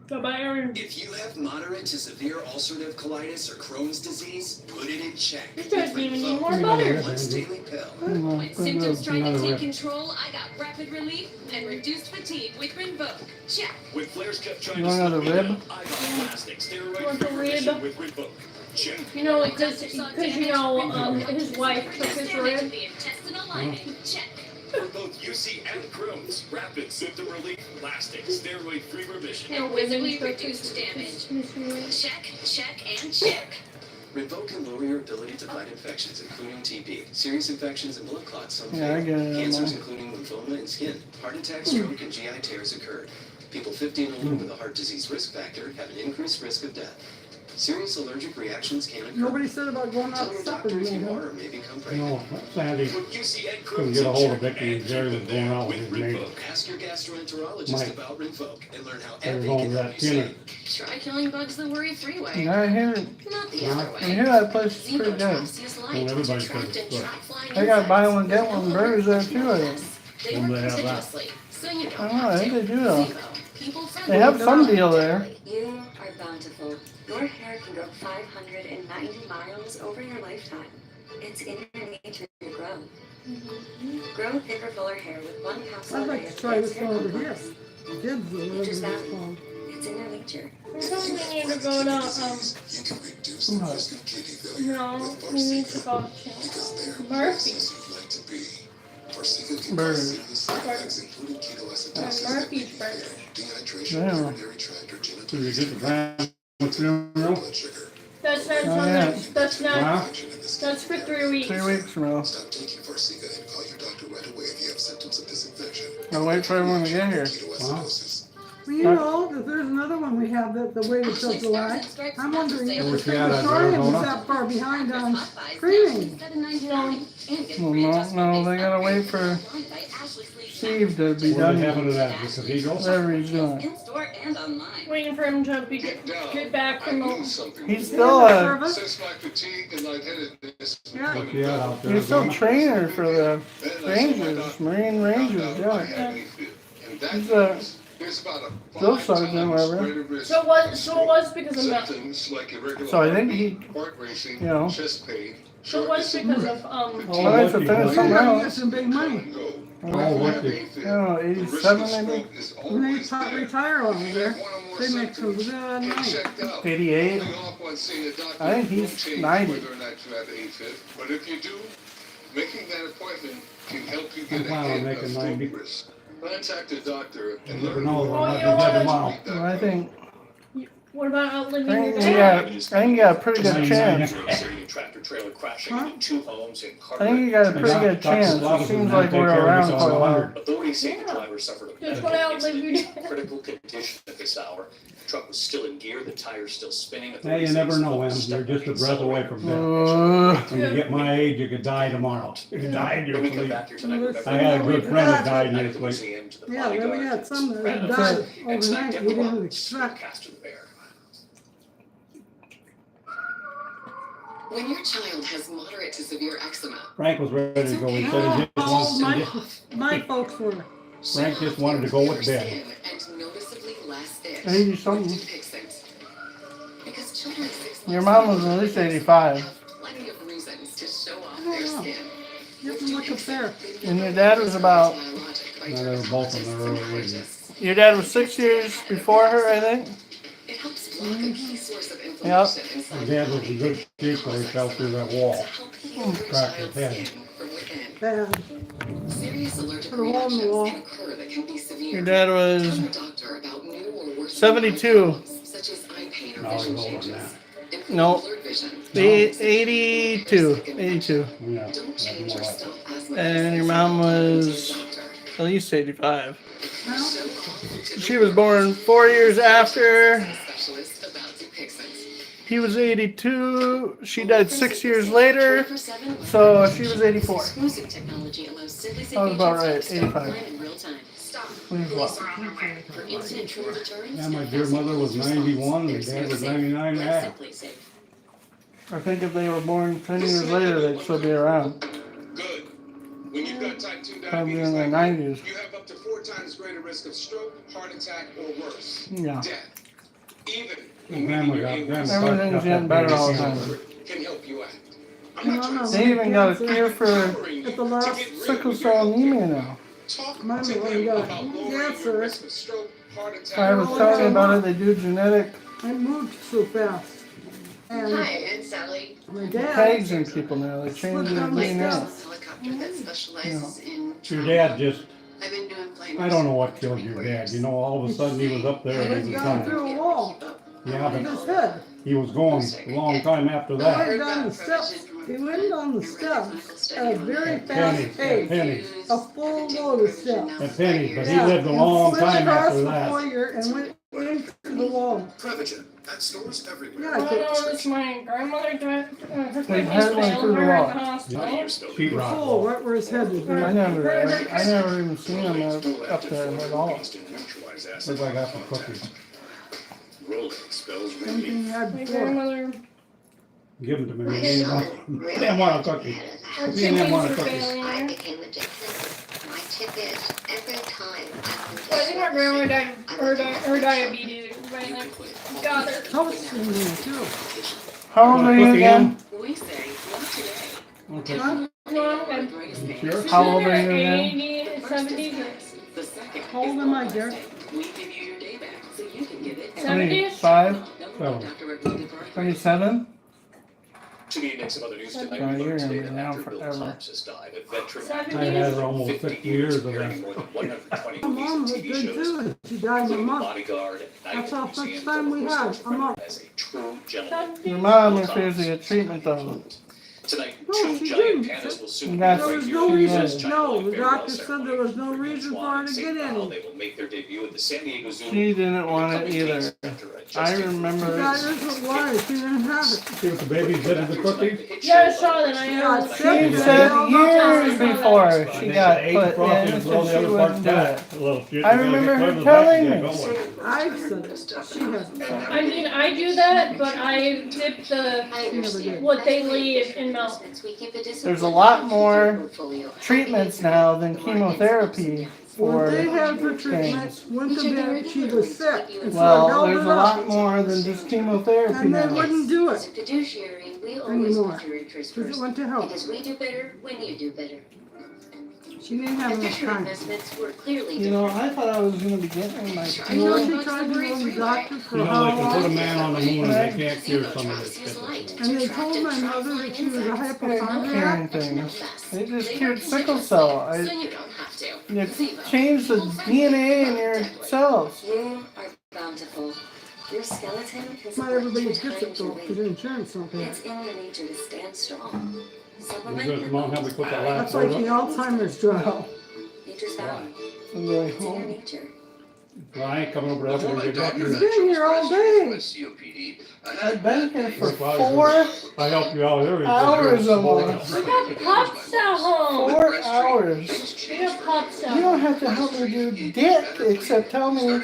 D: The Bayern.
E: If you have moderate to severe ulcerative colitis or Crohn's disease, put it in check.
D: You guys giving me more
C: Yeah.
D: butter.
E: Once daily pill.
G: When symptoms trying to
C: another
G: take
C: rip.
G: control, I got rapid relief and reduced fatigue with Rinvoq. Check.
F: When flares kept trying
B: You
F: to
B: want another
F: slip me
B: rib?
F: down, I got plastic steroid
D: Want the
F: free
D: rib?
F: remission with Rinvoq. Check.
D: You know, because you know, his wife took his
G: Damage of
D: rib.
G: the intestinal lining. Check.
F: For both UC and Crohn's, rapid symptom relief, lasting steroid-free remission.
G: And visibly reduced damage. Check, check, and check.
J: Rinvoq can lower your ability to fight infections, including TB, serious infections and blood clots, some
B: Yeah, I
J: fatal.
B: get it.
J: Cancers including lymphoma and skin. Heart attack, stroke, and GI tears occurred. People 50 and older with a heart disease risk factor have an increased risk of death. Serious allergic reactions can occur.
A: Nobody said about going out
J: Tell
A: to
J: your
A: supper,
J: doctor if
A: you
J: you
A: know.
J: are or may become
C: You
J: pregnant.
C: know, Sandy
F: UC Ed
C: couldn't get a hold of Vicky and Jerry was going out with his neighbor.
J: Ask your gastroenterologist
C: Mike.
J: about Rinvoq and learn how
C: They was
J: Epic
C: on
J: can help
C: that
J: you
C: dinner.
J: save.
G: Try killing bugs the worry freeway.
B: I hear,
G: Not the
C: Huh?
G: other
B: I
G: way.
B: hear that place is pretty good.
G: Xenotraxeus
C: Well,
G: lite,
C: everybody
G: which are trapped
C: says
G: in
C: it's good.
G: trap-flying
B: They got buy one,
G: insects.
B: get one burgers there too, I think.
G: They
C: When
G: work
C: they have that.
G: continuously, so you don't
B: I don't know, I
G: have
B: think
G: to.
B: they do though.
G: Zero. People-friendly.
B: They have some deal there.
L: You are bountiful. Your hair can grow 590 miles over your lifetime. It's in your nature to grow. Grow thicker, fuller hair with one capsule
A: I'd
L: a
A: like
L: day
A: to
L: of
A: try this
L: hair
A: one over
L: complex.
A: here. Dibs or whatever it's called.
L: It's in your nature.
D: I thought we need to go to, no, we need to go to Murphy's.
B: Burgers.
D: Murphy's Burgers.
B: Yeah.
C: So you get the grand funeral?
D: That's not,
B: Oh, yeah.
D: that's not,
C: Huh?
D: that's for 3 weeks.
B: 3 weeks from now.
E: Stop taking Farxiga and call your doctor right away if you have symptoms of this infection.
B: I'll wait for everyone to get here.
E: Ketoacidosis.
A: Well, you know, if there's another one we have that the wait until July, I'm wondering if
C: Wish
A: the
C: we had that
A: consortium is
C: Arizona.
A: that far behind on screening.
B: No, they gotta wait for Steve to be
C: What
B: done
C: happened to
B: with
C: that? The cathedral?
B: whatever he's doing.
G: In-store and online.
D: Waiting for him to get back from the,
B: He's still
A: Service?
E: Since my fatigue and lightheadedness.
A: Yeah.
C: Look, yeah, out there.
B: he's still trainer for the Rangers, Marine Rangers, yeah. He's a drill sergeant, whatever.
D: so it was because of that.
B: So I think he, you know,
D: So it was because of,
B: well, I have to finish
A: We're
B: something
A: gonna get
B: else.
A: some big money.
C: Oh, what the?
B: I don't know, 87 maybe?
A: When they retire over there, they make some good money.
B: 88? I think he's 90.
E: But if you do, making that appointment can help you
C: I'm
E: get
C: planning on
E: ahead of
C: making
E: stroke
C: 90.
E: risk. Contact a doctor and
C: You never
E: learn
C: know,
E: more.
C: they
D: Oh,
C: might
D: you
C: be
D: know
C: dead
D: what?
C: tomorrow.
B: Well, I think
D: what about outliving
B: I
D: your
B: think you
D: dad?
B: got a pretty good chance.
F: Tractor trailer crashing into 2 homes in
B: I think you got a pretty good chance. It seems like we're around for a while.
F: Authorities say the driver suffered a
D: Just what outlive your dad.
F: critical condition at this hour. The truck was still in gear, the tires still spinning.
C: Hey, you never know, Em. You're just a breath away from death. When you get my age, you could die tomorrow. You could die in your
F: When we come
C: sleep.
F: back here tonight, remember
C: I had a good friend that died in
F: at
C: his
F: the
C: sleep.
F: museum to the
A: Yeah, then we
F: bodyguard,
A: had some that
F: Brad
A: died
F: Pitt, and tonight
A: overnight,
F: Deborah
A: we didn't
F: Roberts,
A: expect.
F: Castor the Bear.
L: When your child has moderate to severe eczema,
C: Frank was ready to go. He said he just
A: Oh,
C: wanted,
A: my folks were.
C: Frank just wanted to go with bed.
L: and noticeably less itch.
B: 80 something.
L: Dupixent. Because children 6
B: Your
L: months
B: mom was at least 85.
L: have plenty of reasons to show off
A: I don't
L: their
A: know.
L: skin.
A: You can look up there.
B: And your dad was about,
C: No, they were both in their early ages.
B: your dad was 6 years before her, I think.
L: It helps block a key source of
B: Yep.
L: inflammation inside
C: My dad was a good shape, so he fell through that wall.
L: to help heal your
C: Cracked his
L: child's
C: head.
L: skin from within.
A: Bad.
L: Serious allergic
A: Put a hole in the wall.
L: reactions can occur that can be severe.
B: Your dad
L: Tell
B: was
L: your doctor about new or worsening
B: 72.
L: problems, such as eye pain or
C: No, he's
L: vision
C: older than
L: changes.
C: that.
L: Including
B: No.
L: blurred vision.
B: 82. 82.
C: Yeah,
L: Don't
C: that's
L: change
C: more
L: your
C: like it.
L: stealth asthma
B: And your
L: medicines
B: mom
L: until you
B: was
L: see a doctor.
B: at least 85.
A: Well,
L: Show confidence to
B: She was born 4 years after.
L: a specialist about Dupixent.
B: He was 82. She died 6 years later. So she was 84.
L: Exclusive technology allows Simply Safe
B: That was about
L: agents
B: right,
L: to stop
B: 85.
L: crime in real time. Stop.
B: Please what?
L: For instant true returns,
C: Yeah, my dear mother was 91 and dad was 99 and a half.
L: Simply Safe.
B: I think if they were born 10 years later, they'd still be around.
E: Good. When you've got type 2
B: Probably
E: diabetes
B: in their
E: like
B: 90s.
E: you have up to 4 times greater risk of stroke, heart attack, or worse.
B: Yeah.
E: Death. Even
C: And Grandma got
B: Everything's
C: got
B: getting better all the time.
E: can help you out.
A: no,
B: They even got a cure for
A: at the last
B: sickle cell anemia now.
E: Talk
A: Mine
E: to
A: when
E: them
A: you got
E: about lowering
A: cancer.
E: your risk of stroke, heart attack,
B: I was talking about it. They do genetic
A: I moved so fast. And
L: Hi, it's Sally.
A: my dad,
B: tags in people now. They change their DNA.
L: Helicopter that specializes in
C: Your dad just,
L: I've been doing flight
C: I don't know what killed your dad. You know, all of a sudden he was up there and he
A: he'd
C: was
A: gone
C: gone.
A: through a wall
C: Yeah,
A: in
C: but
A: his head.
C: he was going a long time after
A: He
C: that.
A: went down the steps. He went down the steps at a very fast
C: Pennies,
A: pace.
C: pennies,
A: A full load of steps.
C: and pennies, but he
A: Yeah,
C: lived a
A: and
C: long
A: slid
C: time
A: across
C: after
A: the
C: that.
A: foyer and went into the the wall.
E: Prevagen at stores everywhere.
A: Yeah, I think
D: It's my grandmother died. Her
B: They
D: kidneys
B: had one
D: failed
B: through the
D: her
B: wall.
D: at the hospital.
C: Sheet rock.
A: full, right where his head was.
B: I never even seen him up there at all.
C: Looks like I got some cookies.
E: Rolling spells
A: Something
E: relief.
A: he had
D: My
A: before.
D: grandmother,
C: Give them to me. Didn't want a cookie.
D: her
C: Me and
D: kidneys
C: them want
D: were
C: a cookie.
D: failing
L: I
D: her.
L: became addicted. My tip is every time
D: Well, I think my grandma died, her diabetes, right? Like, got her.
A: Toast in there too.
B: How old are you again?
H: We say, not today.
C: Okay.
A: Huh?
D: No, I'm
C: Sure.
B: How old are you again?
D: 80, 70s,
H: The second
A: How old am I, dear?
H: we give you your day back so you can give it.
D: 70s?
B: 25?
C: So,
H: Doctor recommended for
B: 27?
F: To be mix of other news tonight,
B: God,
F: we
B: you're
F: learned
B: gonna
F: today
B: be
F: that
B: around
F: actor Bill
B: forever.
F: Cobbs has died, a veteran
D: Seventies?
C: I had almost
F: 50
C: 50 years of
F: appearing
C: that.
F: in more than 120
A: My
F: movies
A: mom
F: and
A: was
F: TV
A: good
F: shows,
A: too. She died in a
F: including
A: month.
F: Bodyguard, Night
A: That's
F: at
A: how
F: the
A: much
F: Museum,
A: time we
F: Golden
A: had.
F: Horse
A: I'm up.
F: as a true gentleman.
B: Your mom refuses to get treatment though.
F: Tonight,
A: No,
F: two
A: she
F: giant
A: didn't.
F: pandas will soon
B: You
F: be
B: got-
A: There
F: right
A: was
F: here
A: no
F: at the
A: reason,
F: U.S. China
A: no,
F: Life
A: the
F: Farewell
A: doctor said
F: Ceremony.
A: there was no
F: Between
A: reason
F: Swan
A: for her
F: and
A: to
F: St.
A: get
F: Paul,
A: any.
F: they will make their debut at the San Diego Zoo.
B: She didn't want it either. I remember
A: That isn't why, she didn't have it.
C: see what the babies did to the cookies?
D: Yeah, I saw that. I
A: Yeah,
D: know.
A: it's
B: she
A: sick.
B: said years before she
C: They
B: got
C: ate
B: put
C: frosting
B: in,
C: and throw
B: so
C: the
B: she
C: other parts
B: wouldn't do it.
C: back. A little shit,
B: I
C: you gotta get
B: remember her
C: clear to the back
B: telling
C: and
B: me.
C: get going.
A: I said it, she hasn't.
D: I mean, I do that, but I dip the
L: I understand.
D: what they leave in milk.
L: We keep a
B: There's a lot more treatments now than chemotherapy
A: What
B: for
A: they had for treatment,
B: things.
A: went to bed, she was sick. And so I
B: Well,
A: held
B: there's
A: her
B: a lot
A: up.
B: more than just chemotherapy
A: And they
B: now.
A: wouldn't do
L: As
A: it,
L: a fiduciary, we always
A: Anymore.
L: put your interest
A: because it
L: first.
A: went to health.
L: Because we do better when you do better.
A: She didn't have enough
L: Fisher
A: time.
L: investments were clearly
B: You know, I thought I was gonna be getting my
A: You know,
B: cure.
A: she tried to go to the doctor for
C: You know,
A: how
C: they can put a
A: long?
C: man on the moon and they can't cure some of this
L: Use
C: shit.
L: light.
A: And they told my mother that she was a hypochondriac.
B: Curing things. They just cured sickle cell.
L: So you don't have to.
B: You change the DNA in your cells.
L: You are bountiful. Your skeleton can
A: Not
L: support
A: everybody
L: 2
A: gets
L: times
A: it
L: your
A: though,
L: weight.
A: because insurance don't pay.
L: It's in your nature to stand strong.
C: You
L: Supplement
C: gonna
L: your
C: come on, help me put that last
A: That's like
C: one
A: the
C: up?
A: Alzheimer's drug.
L: nature's bound.
B: And they're like,
L: It's in your
B: oh,
L: nature.
C: Well, I ain't coming over to help you get that.
A: He's been here all day.
B: I've been here for
C: I help you out here.
B: hours almost.
D: We got pups at home.
B: 4 hours.
D: We got pups at
B: You don't
D: home.
B: have to help me do dick except tell me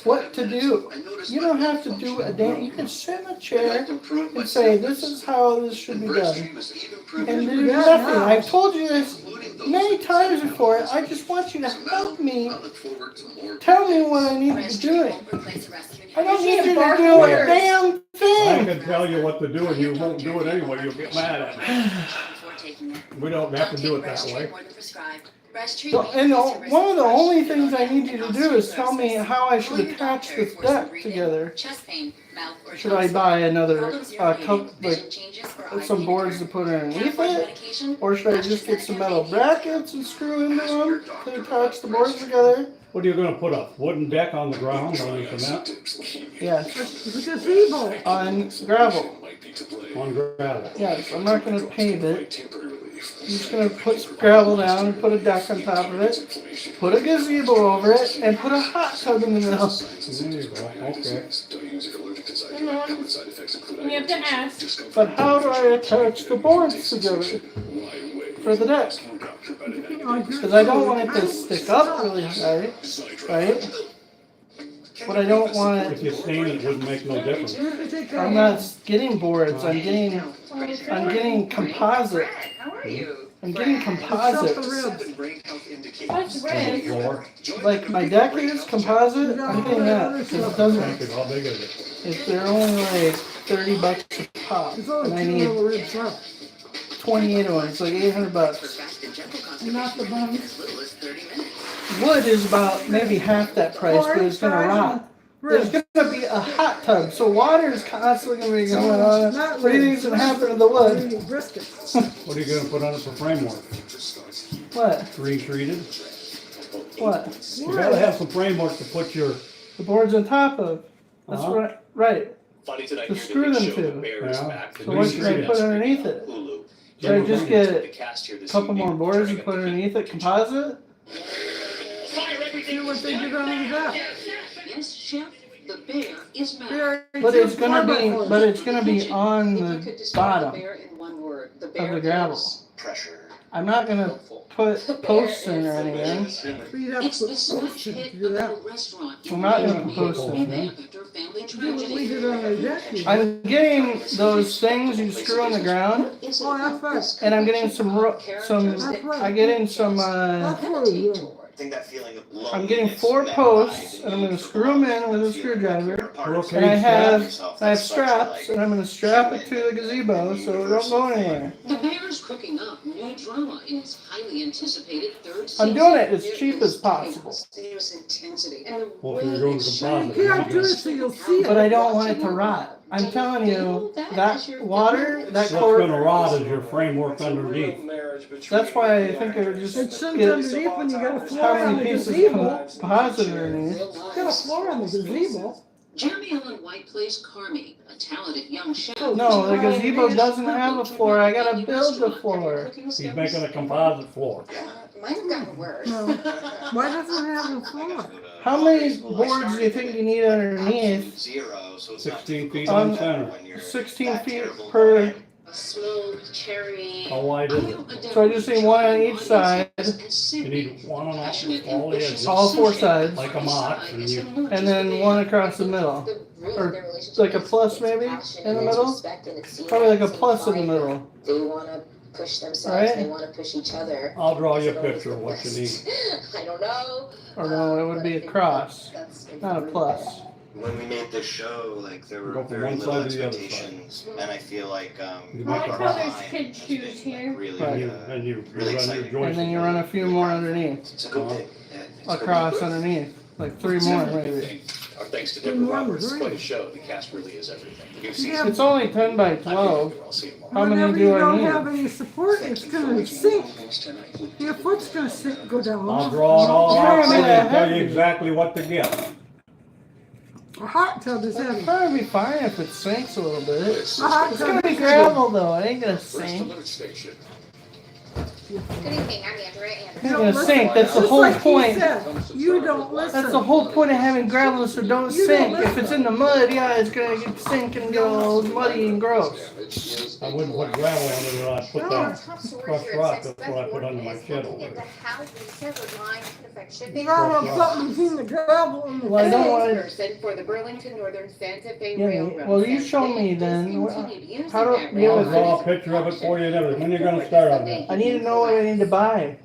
B: what to do. You don't have to do a damn. You can sit in a chair and say, this is how this should be done. And do nothing. I've told you this many times before. I just want you to help me. Tell me what I need to be doing. I don't need you to do a damn
C: I
B: thing.
C: can tell you what to do and you won't do it anyway, you'll get mad at me. We don't have to do it that way.
B: One of the only things I need you to do is tell me how I should attach this deck together. Should I buy another some boards to put underneath it? Or should I just get some metal brackets and screw into them to attach the boards together?
C: What are you gonna put up? Wooden deck on the ground or anything that?
B: Yes,
A: It's a gazebo.
B: on gravel.
C: On gravel?
B: Yes, I'm not gonna paint it. I'm just gonna put gravel down and put a deck on top of it, put a gazebo over it, and put a hot tub in the middle.
C: There you go, okay.
D: And you have to ask.
B: But how do I attach the boards together for the deck? Because I don't want it to stick up really high, right? But I don't want
C: If you stain it, it wouldn't make no difference.
B: I'm not getting boards. I'm getting composite. I'm getting composite.
D: What's red?
C: Floor,
B: Like my deck is composite. I'm getting that because it doesn't.
C: make it, how big is it?
B: If they're only like $30 a pop,
A: There's
B: and
A: only
B: I
A: 2
B: need
A: little ribs left.
B: 28 of them. It's like $800.
A: Not the buns.
B: Wood is about maybe half that price, but it's gonna rot. There's
A: Ribs.
B: gonna be a hot tub, so water is constantly gonna be going on.
A: Not
B: What do you think's gonna happen to the wood?
A: Briskets.
C: What are you gonna put on it for framework?
B: What?
C: Green treated?
B: What?
C: You gotta have some framework to put your,
B: The board's on top of. That's
C: Uh-huh.
B: right.
F: Funny tonight,
B: To
F: here,
B: screw
F: the
B: them
F: big show,
B: to.
F: The Bear is
C: Yeah.
F: back. The
B: So
F: new
B: what should I
F: series
B: put
F: on
B: underneath it?
F: Hulu.
B: Should I just get
F: The cast here
B: a
F: this
B: couple
F: evening,
B: more boards
F: turning
B: and
F: up
B: put
F: the
B: underneath it composite?
A: See what they did on the back.
H: Yes, chef.
K: The bear is mad.
B: But it's gonna be on
K: If you
B: the
K: could describe the
B: bottom
K: bear in one word, the
B: of
K: bear
B: the gravel.
K: is
F: Pressure.
B: I'm not gonna put posts in or anything.
A: So you'd have
K: It's
A: to
K: the
A: put
K: smash
A: posts in
K: hit
A: to do
K: of
A: that.
K: a restaurant.
B: I'm not gonna put posts in.
K: After family
A: You would
K: tragedy.
A: leave it on the deck.
B: I'm getting those things you screw on the ground,
A: Oh, that's right.
B: and I'm getting some
A: That's right.
B: I get in some,
A: That's what it is.
F: I think that feeling of
B: I'm getting
F: loneliness
B: 4
F: met
B: posts,
F: by
B: and I'm
F: the
B: gonna
F: need for
B: screw them in
F: belonging,
B: with a
F: the feeling like
B: screwdriver,
F: you're a part of
C: Okay.
B: and I have
F: yourself.
B: I have
F: That's such
B: straps,
F: like
B: and I'm gonna strap it to the gazebo so it don't go anywhere.
K: The bear's cooking up new drama in its highly anticipated third
B: I'm
K: season.
B: doing it as cheap as possible,
K: Serious intensity. And the
C: Well, if you're
K: way
C: going
K: it's
C: to composite,
A: You gotta do it so you'll see
B: but
A: it.
B: I don't want it to rot. I'm telling you, that water, that
C: What's
B: cord,
C: gonna rot is your framework underneath.
B: that's why I think it would just
A: It shouldn't
B: get
A: underneath when you got a floor
B: how
A: on
B: many
A: the
B: pieces
A: gazebo.
B: of composite underneath.
A: You got a floor on the gazebo.
K: Jeremy Allen White plays Carmi, a talented young chef.
B: No, the gazebo doesn't have a floor. I gotta build the floor.
C: He's making a composite floor.
K: Might have gotten worse.
A: No. Why doesn't it have a floor?
B: How many boards do you think you need underneath?
C: 16 feet on center.
B: 16 feet per.
K: A smooth cherry.
C: How wide is it?
B: So I just need one on each side,
C: You need one on all the edges,
B: all 4 sides,
C: like a mott, and you,
B: and then one across the middle. Or like a plus maybe in the middle? Probably like a plus in the middle.
M: They want to push themselves,
B: Right?
M: they want to push each other.
C: I'll draw you a picture of what you need.
M: I don't know.
B: Or no, it would be a cross, not a plus.
F: When we made this show, like there
C: Go
F: were
C: from
F: very
C: one
F: little
C: side to the other
F: expectations, and I feel like
C: You
D: I
C: make
D: like
C: a
D: how
C: hot
D: there's
F: line
D: kid
F: has
D: shoes
F: been,
D: here.
F: like, really,
B: Right.
C: and you
F: really
C: run your
F: exciting.
C: joints.
B: And then you run a few more underneath,
F: It's a good thing. Yeah, it's a good
B: across
F: thing.
B: underneath, like 3 more maybe.
F: Our thanks to
A: Good
F: Deborah
A: morning,
F: Roberts.
A: Greg.
F: Quite a show. The cast really is everything. New
A: Yeah.
F: season.
B: It's only 10 by 12.
F: I'll see you tomorrow.
B: How many
A: Whenever
B: do
A: you
B: I
A: don't
B: need?
A: have any support, it's gonna sink. Your foot's gonna sink, go down.
C: I'll draw it all
B: Yeah,
C: out
B: I
C: for
B: mean,
C: you
B: I
C: and tell
B: have
C: you
B: to.
C: exactly what to get.
A: A hot tub is
B: It'll
A: heavy.
B: probably be fine if it sinks a little bit.
A: A hot
B: It's
A: tub
B: gonna be
A: is
B: gravel though, it ain't gonna
F: First
B: sink.
F: alert station.
G: Good evening, I'm Andrea
B: It
G: Anderson.
B: ain't gonna sink, that's the
A: Just
B: whole
A: like he
B: point.
A: said, you don't listen.
B: That's the whole point of having gravel, so don't
A: You don't
B: sink. If it's in the mud, yeah, it's gonna get sink and get all muddy and gross.
C: I wouldn't put gravel under it, I'd put that crushed rock, that's what I put under my shed over there.
G: How the severed line can affect
A: You
G: shipping.
A: gotta have something between the gravel and the
B: Well, I don't want
G: Person for the Burlington Northern Santa Fe
B: Yeah,
G: Railroad.
B: well, you show me then. How do
G: that
B: you
C: I'll
B: have
C: draw a picture of it for you and everything. When you gonna start on that?
B: I need to know what I need to buy.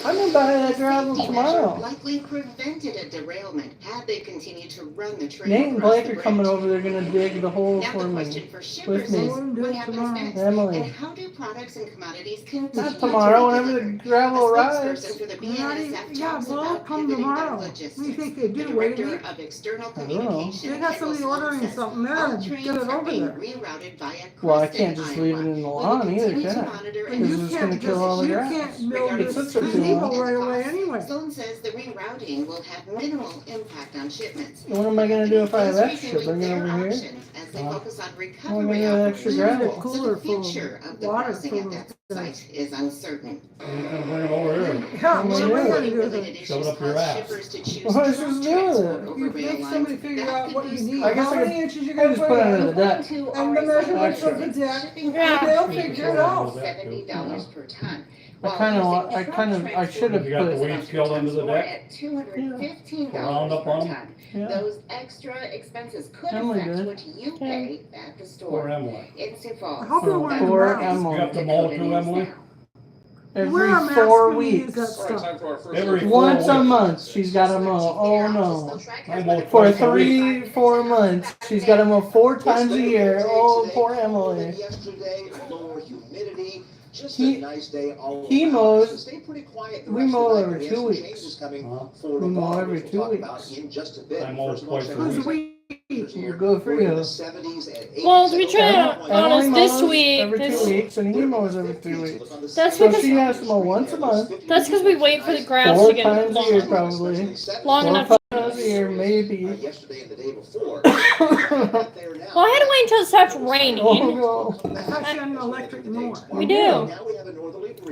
B: I'm gonna buy that gravel tomorrow.
K: Likely prevented a derailment had they continued to run the train.
B: Nate and
K: across
B: Blake
K: the
B: are coming
K: bridge.
B: over, they're gonna dig the hole
K: Now
B: for
K: the
B: me.
K: question for
B: With
K: shippers
B: me.
K: is, what happens next?
B: Emily.
K: And how do products and commodities continue
B: Not tomorrow,
K: to be
B: whenever the
K: delivered?
B: gravel
K: A
B: arrives.
K: spokesperson for the
A: Not even,
K: BNSF
A: yeah,
K: talks
A: well,
K: about
A: come
K: pivoting their
A: tomorrow. What do you
K: logistics.
A: think they
K: The
A: do, wait a
K: director
A: week?
K: of external
B: I don't know.
K: communication,
A: They got somebody
K: Kendall
A: ordering
K: says
A: something there
K: all
A: and
K: trains
A: get it
K: are
A: over
K: being
A: there.
K: rerouted via
B: Well, I
K: Creston,
B: can't just leave it
K: Iowa.
B: in the
K: We will
B: lawn either,
K: continue to
B: can I?
K: monitor
A: But
K: and
B: This
A: you
B: is gonna
A: can't
B: kill
A: just,
B: all the
A: you
B: grass.
A: can't build
K: Regarding
A: this
B: It's such a
A: gazebo
B: deal.
A: right away anyway.
K: Stone says the rerouting will have minimal impact on shipments.
B: What am I gonna do if I have
K: Those
B: extra?
K: reviewing
B: Bring it
K: their
B: over here?
K: options As they focus on
B: I'm gonna
K: recovery
B: get extra
K: operations.
B: gravel.
K: So
A: Cooler
K: the
A: full
K: future
A: of
K: of the
A: water
K: housing
A: full
K: at
A: of
K: that
A: things.
K: site is uncertain.
C: You're gonna bring it over here.
A: Yeah, what am I gonna do with
K: Related
A: it?
C: Shove it
K: issues
C: up your
K: cause
C: ass.
K: shippers to choose
B: What is
K: truck
B: this doing with
K: transport
B: it?
K: over
A: You
K: rail
A: make
K: lines.
A: somebody figure
K: That
A: out
K: could
A: what you
K: lose
A: need,
B: I guess
A: how
B: I
A: many
B: could-
A: inches you
B: I
A: gotta
B: just
A: put
B: put it
A: in,
B: under the deck.
A: and the measurements of the deck, and they'll figure it out.
K: $70 per ton.
B: I should have
C: You got the
B: put,
C: weeds killed under the deck?
K: At $215
C: Round up
K: per
C: on 'em?
K: ton.
B: yeah.
K: Those extra expenses could
B: Emily
K: affect
B: did.
K: what you pay at the
C: Or
K: store.
C: Emily.
K: In Sioux Falls.
A: I hope you're wearing
B: Or
A: a mask.
C: You
B: Emily.
C: have to mow too, Emily?
A: Wear a
B: Every
A: mask
B: 4
A: when you use that
B: weeks.
A: stuff.
C: Every 4
B: Once a
C: weeks.
B: month, she's gotta mow. Oh no.
C: I mow
B: For
C: twice a week.
B: 3-4 months, she's gotta mow 4 times a year. Oh, poor Emily.
E: Yesterday, lower humidity, just
B: He-
E: a nice day all
B: he
E: around.
B: mows-
E: So stay pretty quiet the
B: we
E: rest
B: mow
E: of the night.
B: every
E: We have
B: 2
E: some
B: weeks.
E: changes coming
C: Huh?
E: for
B: We mow
E: tomorrow,
B: every
E: which
B: 2
E: we'll talk about
B: weeks.
E: in just a bit.
C: I mow
E: First of all,
C: twice a
E: check
A: Who's
E: out
A: we?
B: We'll go for
E: We're in
B: you.
E: the 70s and 80s.
D: Well, to be
E: and
D: trying
E: over
D: to honest,
B: Emily
D: this
B: mows
D: week,
B: every 2
D: this-
B: weeks, and he mows every 3 weeks.
D: That's
B: So
D: because-
B: she has to mow once a month,
D: That's because we wait for the grass
B: 4
D: to get
B: times a
D: long,
B: year probably.
D: long
B: 4
D: enough.
B: 5 times a year, maybe.
E: Yesterday and the day before.
D: Well, I had to wait until it stopped raining.
B: Oh no.
A: I thought you had an electric mower.
D: We do.
E: Now we have a northerly breeze.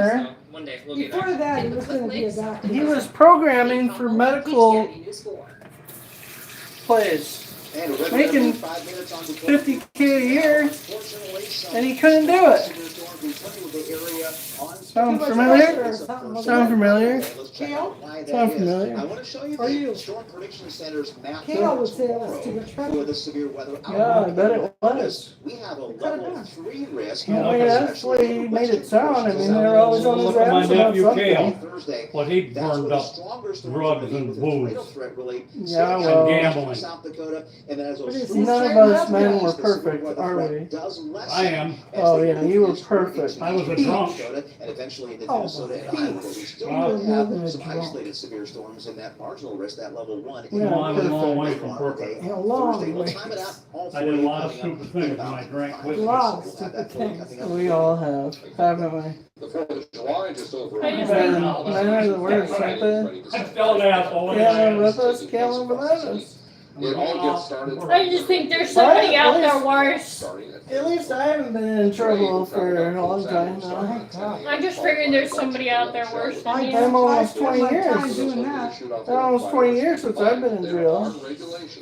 B: drummer.
K: So one day we'll get
A: Before
K: back.
A: that, he was gonna be a doctor.
B: He was programming for medical plays,
E: And a regular
B: making
E: 5 minutes on the
B: $50K a year,
E: Unfortunately, some
B: and he couldn't do it.
E: storms we played with the area on
B: Sound
A: Too much
B: familiar?
A: pressure or something.
B: Sound familiar?
E: Let's check
A: Kale?
E: out why that
B: Sound
E: is.
B: familiar?
E: I want to show you
A: Are you?
E: the Storm Prediction Center's map
A: Kale would
E: for
A: say it was too
E: tomorrow
A: much trouble.
E: for the severe weather outlook.
B: Yeah, I bet it was.
E: We have a
A: Cut it
E: level
A: down.
E: 3 risk.
B: Yeah, well, that's the way he made it sound. I mean, they're always on his
C: Look at my
B: ass about
C: nephew
B: something.
C: Kale.
E: Thursday.
C: What he
E: That's where
C: burned
E: the
C: up.
E: stronger storms
C: drugs
E: will be
C: and
E: with a tornado
C: booze.
E: threat really
B: Yeah,
E: south
B: well.
C: And gambling.
E: South Dakota, and then as those
A: But it's
E: storms
B: None of
A: straight
B: us
A: up
B: men
A: guys.
B: were
E: the severe
B: perfect,
E: weather
B: are
E: threat
B: we?
E: does lessen
C: I am.
E: as
B: Oh,
E: they
B: yeah,
E: move
B: you were
E: eastward
B: perfect.
E: into
C: I was a
E: South
C: drunk.
E: Dakota, and eventually into
A: Oh,
E: Minnesota and Iowa, where we still
C: Wow.
E: will have some
A: Drunk.
E: isolated severe storms in that marginal risk, that level 1.
B: Yeah,
C: Well, I'm a long way
B: perfect.
C: from perfect.
A: A long
E: Thursday, we'll
A: way.
E: time it out all
C: I did a
E: for you
C: lot of
E: coming up
C: stupid things
E: in
C: when I
E: about
C: drank
E: 5
C: whiskey.
E: minutes.
A: Lot of
E: We'll have that
A: stupid
E: for you
A: things.
E: coming up.
B: We all have, haven't we?
N: The 4th of July, just over.
D: I just
B: Man,
D: think-
B: men are the worst, aren't they?
C: I'm still an asshole.
B: Kale with us, Kale without us.
N: It all gets started.
D: I just think there's somebody out there worse.
N: Starting
B: At least I haven't been in trouble for a long time now.
D: I just figured there's somebody out there worse than you.
B: I'm almost
A: spent
B: 20
A: my time
B: years.
A: doing that.
B: Almost 20 years since I've been in jail.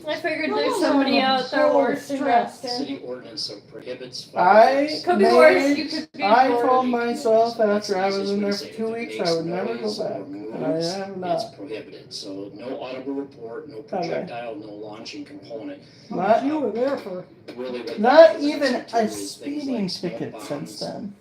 D: I figured there's somebody out there worse than Justin.
J: City ordinance so prohibits.
B: I
D: Could be worse. You could be
B: I
D: worse.
B: told myself after I was in there for 2 weeks I would never go back, and I have
J: It's
B: not.
J: prohibited, so no audible report, no projectile, no launching component.
B: Not,
A: You were there for.
J: Really what
B: not
J: that
B: even
J: is
B: a
J: things
B: speeding
J: like smoke
B: ticket
J: bombs,
B: since then.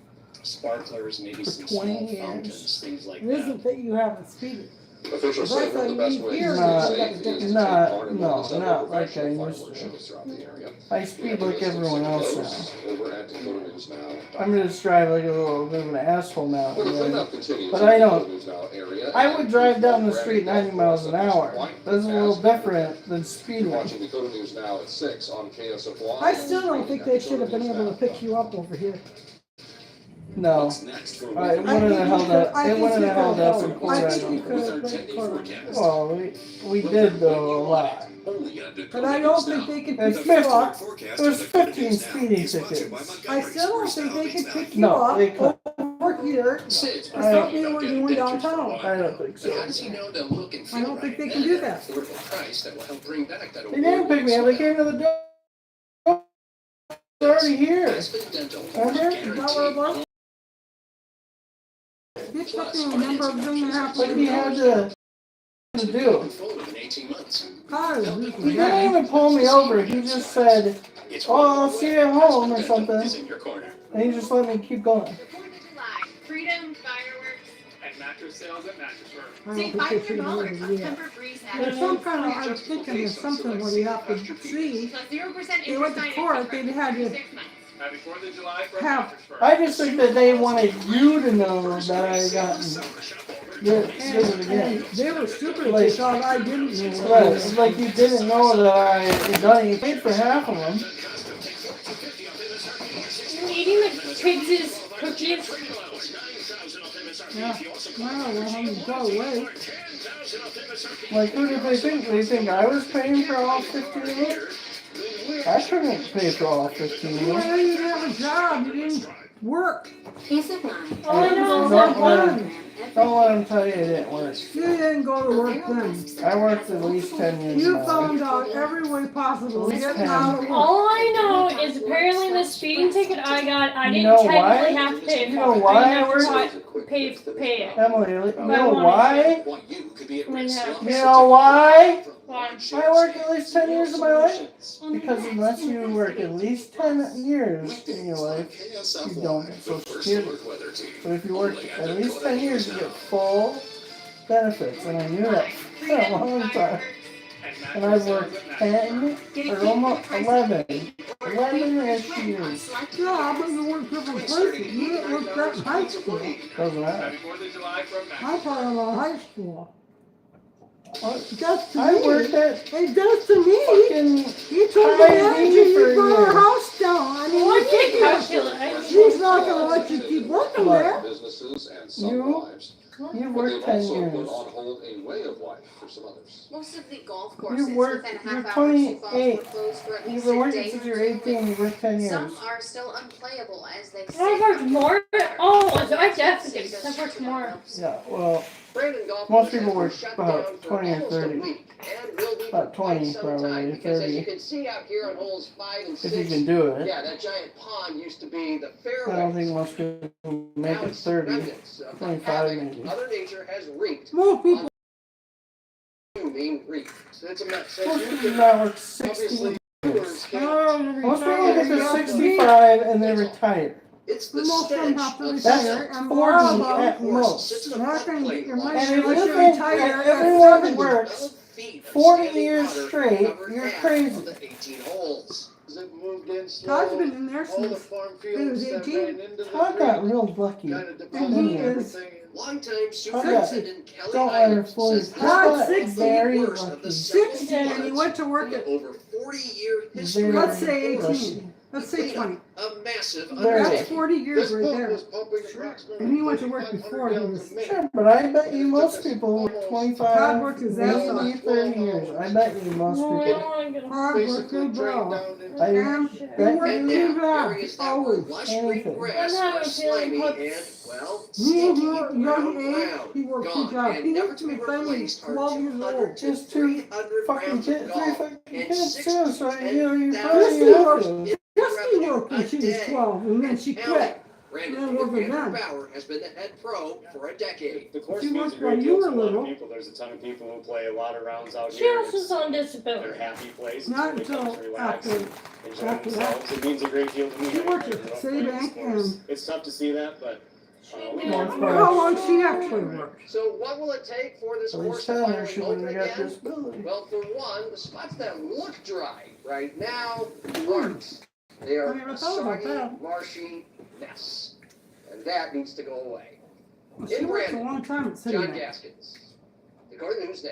J: Sparklers, maybe
B: For
J: some
B: 20
J: small
B: years.
J: fountains, things like
A: It
J: that.
A: isn't that you haven't speeded.
N: Officials
A: Right,
N: say one of the
A: so
N: best
A: you
N: ways
A: hear
N: to
B: that,
N: stay
A: you got
N: safe
A: to
N: is to
A: get-
N: take
B: Not-
N: part in
B: no,
N: one of the
B: not like
N: professional
B: I
N: fireworks
B: used to.
N: shows throughout the area.
B: I speed like everyone else now.
N: Over at Dakota News Now.
B: I'm gonna just drive like a little bit of an asshole now.
N: Well, the
B: really.
N: cleanup continues
B: But
N: in
B: I
N: the
B: don't-
N: Dakota News Now area.
B: I would drive down the street 90 miles an hour. That's a little different than
N: You're
B: speeding.
N: watching Dakota News Now at 6 on KSFY.
A: I still don't think they should have been able to pick you up over here.
B: No.
J: What's next for
B: It
A: I
B: wouldn't
A: think
B: have
A: you
B: held
A: could-
B: up.
A: I
B: It
A: think
B: wouldn't
A: you
B: have held
A: could
B: up
A: have
B: in
A: held.
B: court.
A: I
B: I
A: think you
B: don't
A: could
B: think.
A: have been court.
B: Well, we did though a lot.
A: But I don't think they can
B: It's
A: pick you
B: 50.
A: up.
B: It was 15 speeding tickets.
A: I still don't think they can pick you
B: No,
A: up
B: they couldn't.
A: over here for something you were doing downtown.
B: I don't think
J: But
B: so.
J: how does he know to look and feel
A: I don't think
J: right?
A: they can do that.
J: Affordable price that will help bring back that
B: They didn't pick me up. They came to the door. They're already here.
J: Aspen Dental
B: Remember?
J: guaranteed.
A: You took me a number of things that
B: What
A: happened.
B: did he have to do?
J: Control within 18 months.
A: God,
B: He didn't even pull me over. He just said, "Oh, I'll see you at home" or something.
J: Is in your corner.
B: And he just let me keep going.
G: Freedom fireworks.
C: And mattress sales at Mattress Firm.
A: I don't think they should have really do that. There's some kind of, I was thinking there's something where you have to see,
G: Plus 0%
A: they went to court, they had to
C: Now, before the July for
A: have,
C: Mattress Firm.
B: I just think that they wanted you to know that I got good it again.
A: they were stupid, they thought I didn't know.
B: Right, it's like you didn't know that I had done it. You paid for half of them.
D: Eating the kids' cookies.
A: Yeah, well, I'm gonna go away.
B: Like, who did they think? They think I was paying for all 15 years? I couldn't pay for all 15 years.
A: Well, you didn't have a job, you didn't work.
L: Peace of mind.
D: All I know is
B: Don't
D: that
B: let
D: one.
B: him- don't let him tell you it didn't work.
A: You didn't go to work then.
B: I worked at least 10 years
A: You
B: now.
A: found out every way possible to get out of work.
D: All I know is apparently the speeding ticket I got, I
B: You
D: didn't
B: know
D: technically
B: why?
D: have to pay for
B: You know
D: it.
B: why
D: I
B: I
D: didn't
B: worked?
D: have to pay it.
B: Emily, you
D: I
B: know
D: wanted
B: why?
J: What you could be at
D: When
J: risk.
D: have-
B: You know why?
D: Why?
B: I worked at least 10 years of my life. Because unless you work at least 10 years in your life, you don't get Social Security. So if you work at least 10 years, you get full benefits. And I knew that for a long time. And I've worked 10 or almost 11-ish years.
A: Yeah, but you worked different places. You didn't work that in high school.
B: Doesn't
C: Now,
B: matter.
C: before the July from
A: I'm
C: Mattress
A: talking about high school.
B: I
A: It does to
B: worked
A: me.
B: at
A: It does to me.
B: fucking
A: You told the
B: Hy-Vee
A: manager
B: for a
A: you brought
B: year.
A: her house down. I mean,
D: Well, I
A: you
D: can't
A: can't
D: calculate.
A: she's not gonna let you keep working
B: What?
A: there.
N: Businesses and some
B: You-
N: lives.
B: You
N: But
B: worked
N: they've
B: 10
N: also put
B: years.
N: on hold a way of life for some others.
G: Most of the golf courses
B: You worked,
G: within a
B: you're
G: half hour of Sioux Falls
B: 28.
G: were closed for at
B: You've
G: least
B: been
G: a
B: working
G: day
B: since
G: or
B: you're
G: two.
B: 18, you've worked 10 years.
G: Some are still unplayable as they
D: I worked more. Oh, I definitely did. I worked more.
B: Yeah, well,
E: Brandon golf
B: Most
E: course
B: people
E: has
B: were
E: been shut
B: about
E: down for
B: 20 or
E: almost a
B: 30.
E: week and will be
B: About
E: for quite
B: 20
E: some
B: probably,
E: time because as you
B: 30.
E: can see out here on holes 5 and 6,
B: If you can do it.
E: yeah, that giant pond used to be the
B: I
E: fairway.
B: don't think most people make
E: Now
B: it
E: it's
B: 30.
E: remnants of the
B: 25
E: havoc
B: maybe.
E: Mother Nature has wreaked.
A: More people.
E: You mean wreaked. So it's a mess.
B: Most people now work 60
E: Obviously,
B: years.
A: Oh,
B: Most people
A: retire.
B: get to 65 and they retire.
E: It's the
A: Most of them
E: stench
A: have to
E: of
A: retire
E: silt.
A: and
B: 40
A: more
B: at
A: about
B: most.
E: Sits in a
A: you're not going to get
E: floodplain
A: your
E: long
A: money
B: And if
A: unless
B: you
A: you
B: think
A: retire
B: that
A: at
B: everyone
A: 70.
B: works
E: 12 feet of
B: 40
E: standing
B: years
E: water
B: straight,
E: covered
B: you're
E: half
B: crazy.
E: of the 18 holes.
I: It moved in slow.
A: Todd's been in there
I: All the
A: since
I: farm
A: he was
I: fields that
A: 18.
I: ran into the
B: Todd got
I: creek
B: real lucky.
I: kind of
A: And
I: deposited
A: he is
I: everything.
E: Longtime
B: Okay.
E: superintendent Kelly
B: Don't let her
E: Hyde
B: fool you.
E: says this
A: Todd's
E: is the
A: 60.
B: Very
E: worst of
B: lucky.
E: the several
A: 60 and he
E: floods
A: went to work
E: in the
A: at,
E: over 40-year history.
B: Very
A: let's say
E: of the
A: 18. Let's say 20.
E: A massive
B: Very
E: undertaking.
A: That's 40 years
I: This
A: right
I: pump
A: there.
I: was pumping approximately
A: And he went to work
I: 3,500
A: before he
I: gallons
A: was-
I: a minute.
B: Sure, but I bet you most people work 25,
A: Todd worked his ass off.
B: maybe 30 years. I bet you most
D: No, I
B: people.
D: don't want to get him.
A: Hard work,
I: Basically
A: good
I: drained
A: job.
I: down into
B: I
A: And
B: bet
A: he
E: And
A: worked
E: now,
A: good job.
E: areas that were
A: Always.
E: lush
B: Anything.
E: green grass
D: I'm
E: are
D: having a feeling
E: slimy
D: puts-
E: and, well,
A: He
E: stinky
A: was a
E: brown
A: young age,
E: ground.
A: he worked
E: Gone
A: good job.
E: and
A: He
E: never
A: went
E: to
A: to
E: be
A: the family
E: replaced are
A: 12 years
E: 200
A: old.
E: to
B: Just two
E: 300
B: fucking
E: rounds
B: kids,
E: of
B: 3
E: golf
B: fucking
E: and
B: kids too, so
E: 60
B: you know, you
E: to
B: probably
E: 10,000
B: have to.
A: Christy worked when she was 12 and then she quit.
E: Brandon
A: Then worked
E: Andrew
A: again.
E: Bauer has been the head pro for a decade.
O: The course
A: She
O: means
A: worked
O: a great
A: while you
O: deal
A: were
O: to a lot
A: little.
O: of people. There's a ton of people who play a lot of rounds out
D: She
O: here.
D: also is on disability.
O: They're happy place.
A: Not
O: It's where they come
A: until
O: to relax
A: after-
O: and enjoy
A: after
O: themselves. It means a great deal to me.
A: She worked
O: I
A: at
O: grew up
A: Citibank
O: playing this course.
A: and-
O: It's tough to see that, but
A: How long she actually worked?
E: So what will it take for this
B: At
E: course
B: least
E: to
B: tell her
E: finally
B: she
E: open
B: wouldn't have got
E: again?
B: disability.
E: Well, for one, the spots that look dry right now aren't. They are
A: I never
E: a
A: thought about
E: soggy,
A: that.
E: marshy mess. And that needs to go away.
A: Well, she
E: In
A: worked a
E: Brandon,
A: long time at
E: John
A: Citibank.
E: Gaskins, Dakota News Now.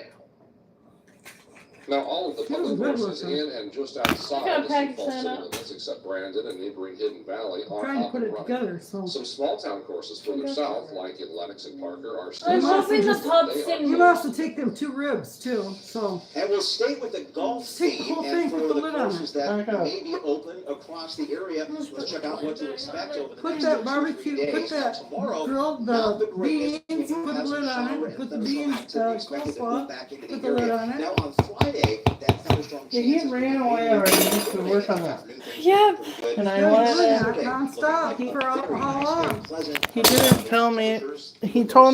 N: Now, all of the
A: She was a
N: public
A: good
N: courses
A: worker.
N: in and just outside
D: Gotta
N: the
D: package
N: Sioux Falls
D: that
N: city
D: up.
N: limits, except Brandon and neighboring Hidden Valley, are
A: Trying to
N: up
A: put
N: and
A: it
N: running.
A: together, so.
N: Some small town courses further
D: Okay.
N: south, like in Lennox and Parker, are still.
D: I'm
A: must
D: hoping the
A: just-
D: pub's
N: they are
D: in.
A: You also take them 2 ribs too, so.
P: And we'll stay with the golf
A: Take the
P: theme
A: whole
P: and
A: thing,
P: for
A: put the
P: the
A: lid on
P: courses
A: it.
P: that
B: Back up.
P: may be open across the area. Let's check out what to expect over the
A: Put
P: next
A: that
P: 2 or 3
A: barbecue,
P: days.
A: put
P: Now,
A: that
P: tomorrow,
A: grilled
P: not
A: the
P: greatest. We
A: beans,
P: do
A: put the
P: have some
A: lid on
P: shower
A: it,
P: and
A: put the
P: thunderstorm
A: beans,
P: activity expected to move
A: coleslaw,
P: back into
A: put
P: the
A: the lid
P: area.
A: on it.
P: Now on Friday, that thunderstorm
B: Yeah, he
P: chances
B: ran
P: to
B: away
P: be
B: already
P: pretty
B: just to
P: good.
B: work on that.
P: Afternoon, things
D: Yeah.
P: are pretty good.
B: And I
A: They're
B: wanted
A: doing
B: to-
A: that nonstop for how long?
P: Very
B: He didn't tell me. He told